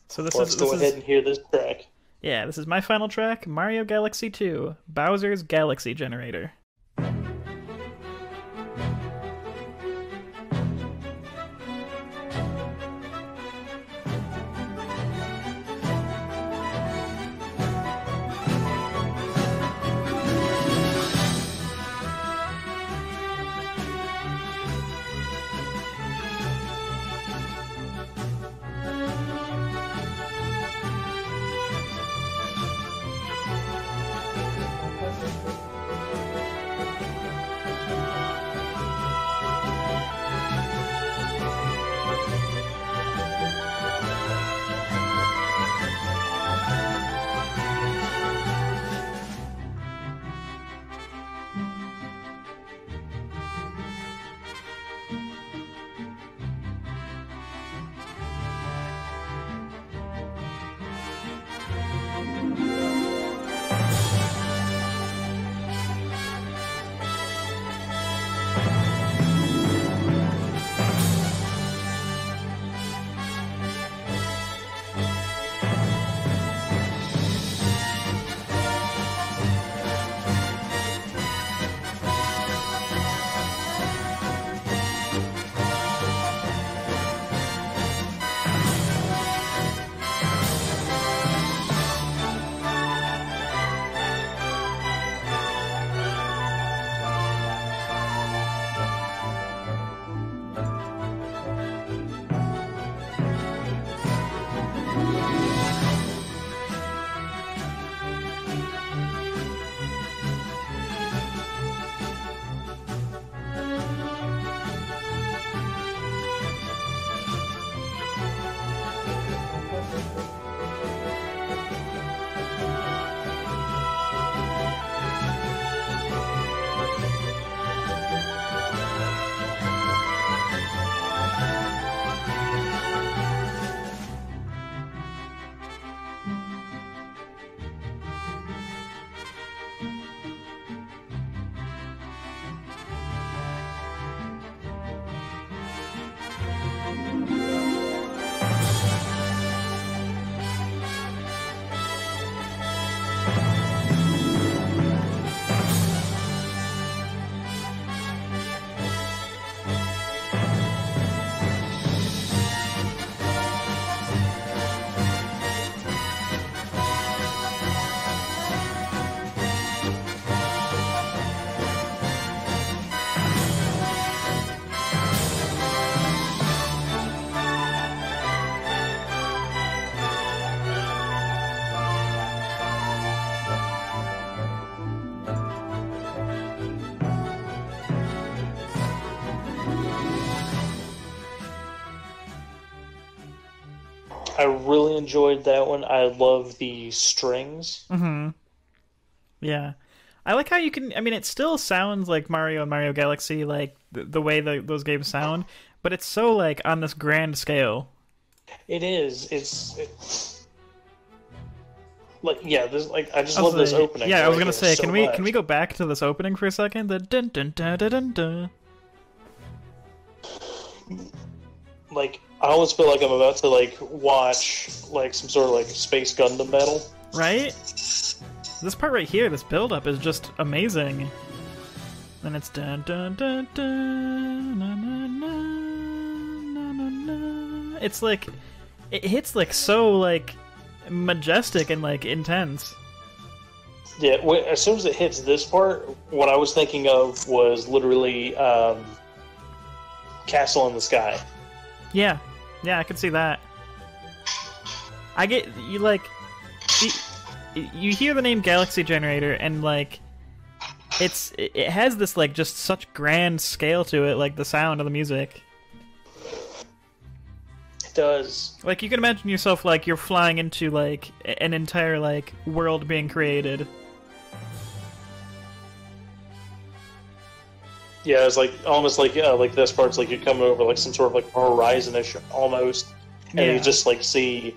So
let's go ahead and hear this track.
Yeah, this is my final track, Mario Galaxy 2, Bowser's Galaxy Generator.
I really enjoyed that one. I love the strings.
Mm-hmm. Yeah. I like how you can... I mean, it still sounds like Mario and Mario Galaxy, like, the way those games sound, but it's so, like, on this grand scale.
It is. It's like, yeah, this, like, I just love this opening.
Yeah, I was
like,
gonna say,
so
can we go back to this opening for a second? The dun dun dun dun dun dun.
Like, I almost feel like I'm about to, like, watch, like, some sort of, like, Space Gundam battle.
Right? This part right here, this build-up is just amazing. And it's dun dun dun dun na, na, na, na, na, na. It's like... It hits, like, so, like, majestic and, like, intense.
Yeah, as soon as it hits this part, what I was thinking of was literally, Castle in the Sky.
Yeah. Yeah, I could see that. I get... You, like... You hear the name Galaxy Generator, and, like... It has this, like, just such grand scale to it, like, the sound of the music.
It does.
Like, you can imagine yourself, like, you're flying into, like, an entire, like, world being created.
Yeah, it's like, almost like this part's like you're coming over, like, some sort of, like, horizon-ish, almost. And
Yeah.
you just, like, see,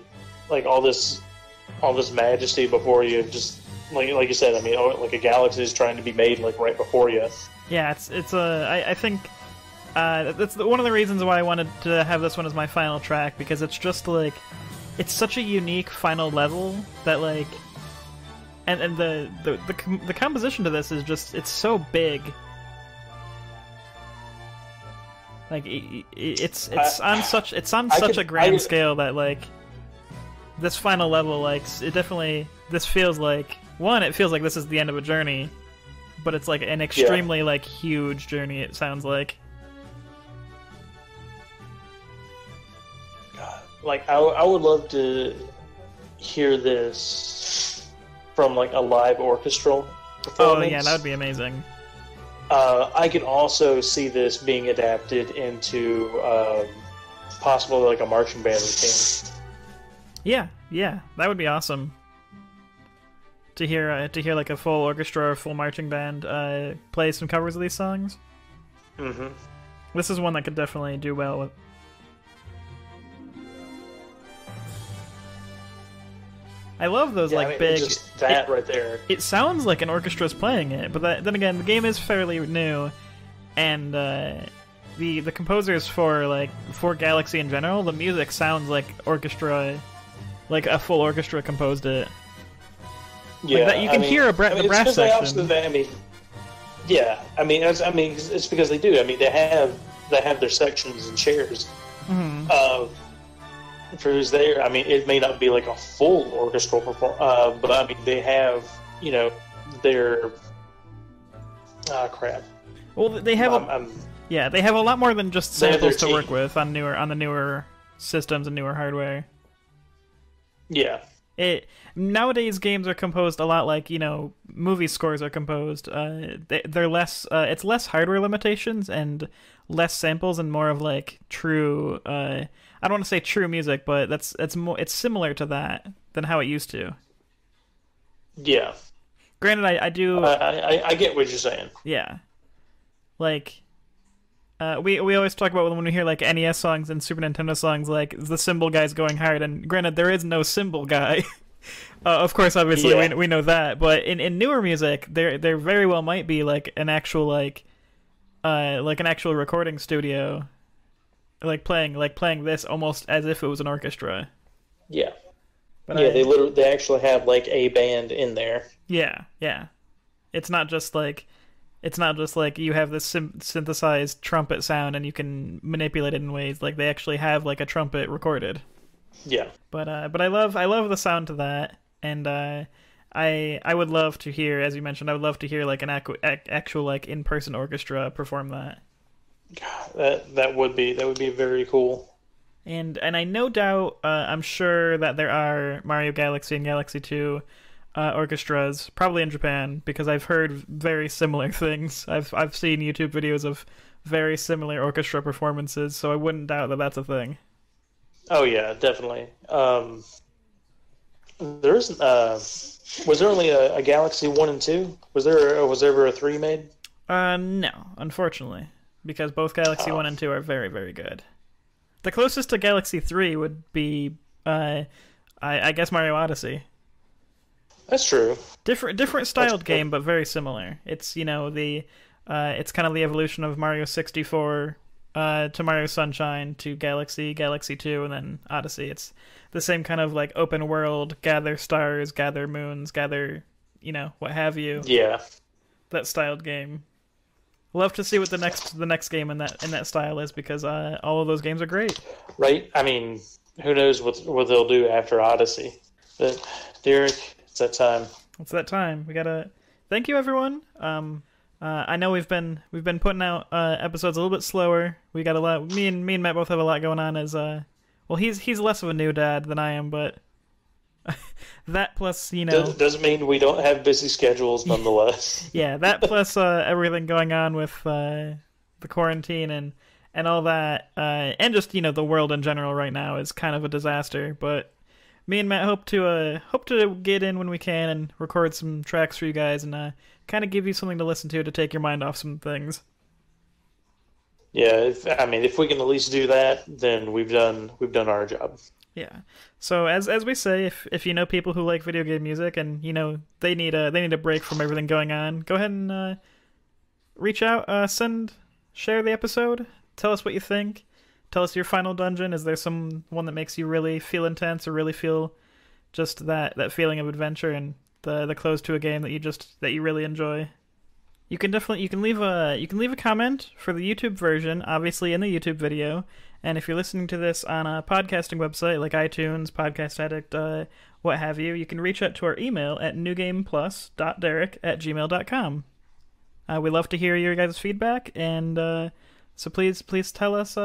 like, all this majesty before you, just... Like you said, I mean, like a galaxy is trying to be made like right before you.
Yeah, I think that's one of the reasons why I wanted to have this one as my final track, because it's just like it's such a unique final level that like, and the composition to this is just it's so big. Like it's on such a grand scale that like this final level, like it definitely this feels like. One, it feels like this is the end of a journey, but it's like an extremely like huge journey. It sounds like.
God, like I would love to hear this from like a live orchestral performance.
Oh yeah, that would be amazing.
I could also see this being adapted into possibly like a marching band routine.
Yeah, that would be awesome. To hear like a full orchestra or full marching band play some covers of these songs.
Mm-hmm.
This is one that could definitely do well with. I love those big.
Just that right there.
It sounds like an orchestra's playing it, but then again, the game is fairly new, and the composers for Galaxy in general, the music sounds like orchestra, like a full orchestra composed it.
Yeah,
like that, you can hear the brass section.
It's because they do. I mean, they have their sections and chairs. For who's there, I mean, it may not be like a full orchestral performance, but I mean, they have, their crap.
Well, they have they have a lot more than just samples to work with on the newer systems and newer hardware.
Yeah.
Nowadays games are composed a lot like movie scores are composed. They're less. It's less hardware limitations and less samples and more of like true. I don't want to say true music, but it's similar to that than how it used to.
Yeah.
Granted, I do.
I get what you're saying.
Yeah. Like, we always talk about when we hear like NES songs and Super Nintendo songs, like the cymbal guy's going hard. And granted, there is no cymbal guy. Of course, obviously, we know that. But in newer music, there very well might be like an actual an actual recording studio. Like playing this almost as if it was an orchestra. Yeah. But
they actually have like a band in there.
Yeah. It's not just like you have this synthesized trumpet sound and you can manipulate it in ways like they actually have like a trumpet recorded.
Yeah.
But I love the sound to that, and I would love to hear, as you mentioned, I would love to hear like an actual like in-person orchestra perform that.
That would be very cool.
And I no doubt, I'm sure that there are Mario Galaxy and Galaxy 2 orchestras, probably in Japan, because I've heard very similar things. I've seen YouTube videos of very similar orchestra performances, so I wouldn't doubt that that's a thing.
Oh yeah, definitely. There isn't. Was there only a Galaxy 1 and 2? Was there ever a 3 made?
No, unfortunately. Because both Galaxy 1 and 2 are very, very good. The closest to Galaxy 3 would be, I guess, Mario Odyssey.
That's true.
Different styled game, but very similar. It's, it's kind of the evolution of Mario 64 to Mario Sunshine to Galaxy 2, and then Odyssey. It's the same kind of, like, open world, gather stars, gather moons, gather, what have you.
Yeah.
That styled game. Love to see what the next game in that style is, because all of those games are great.
Right? I mean, who knows what they'll do after Odyssey? But Derek, it's that time.
It's that time. We gotta thank you, everyone. I know we've been putting out episodes a little bit slower. We got a lot. Me and Matt both have a lot going on. He's less of a new dad than I am, but that plus
doesn't mean we don't have busy schedules nonetheless.
Yeah, that plus everything going on with the quarantine and all that, and just the world in general right now is kind of a disaster. But me and Matt hope to get in when we can and record some tracks for you guys and kind of give you something to listen to take your mind off some things.
Yeah, if we can at least do that, then we've done our job.
Yeah. So as we say, if you know people who like video game music and they need a break from everything going on, go ahead and reach out, share the episode, tell us what you think, tell us your final dungeon. Is there some one that makes you really feel intense or really feel just that feeling of adventure and the close to a game that you really enjoy? You can leave a comment for the YouTube version, obviously in the YouTube video. And if you're listening to this on a podcasting website like iTunes, Podcast Addict, what have you, you can reach out to our email at newgameplus.derek@gmail.com. We love to hear your guys' feedback, and so please tell us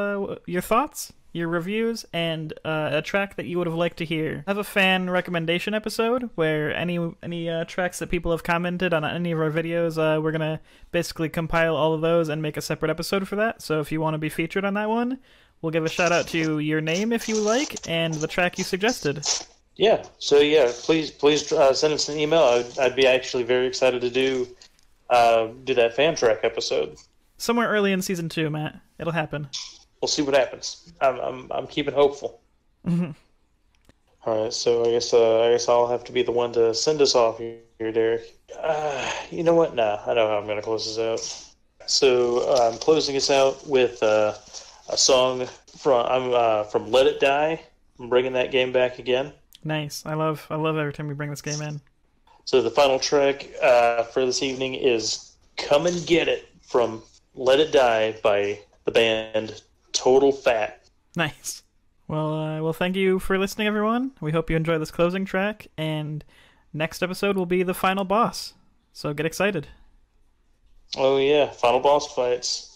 your thoughts, your reviews, and a track that you would have liked to hear. I have a fan recommendation episode where any tracks that people have commented on any of our videos, we're going to basically compile all of those and make a separate episode for that. So if you want to be featured on that one, we'll give a shout out to your name if you like and the track you suggested.
Yeah. So please send us an email. I'd be actually very excited to do that fan track episode.
Somewhere early in season 2, Matt. It'll happen.
We'll see what happens. I'm keeping hopeful.
Mm-hmm.
All right. So I guess I'll have to be the one to send us off here, Derek. You know what? Nah, I know how I'm going to close this out. So I'm closing us out with a song from Let It Die. I'm bringing that game back again.
Nice. I love every time we bring this game in.
So the final track for this evening is "Come and Get It" from Let It Die by the band Total Fat.
Nice. Well, thank you for listening, everyone. We hope you enjoy this closing track, and next episode will be the final boss. So get excited.
Oh yeah, final boss fights.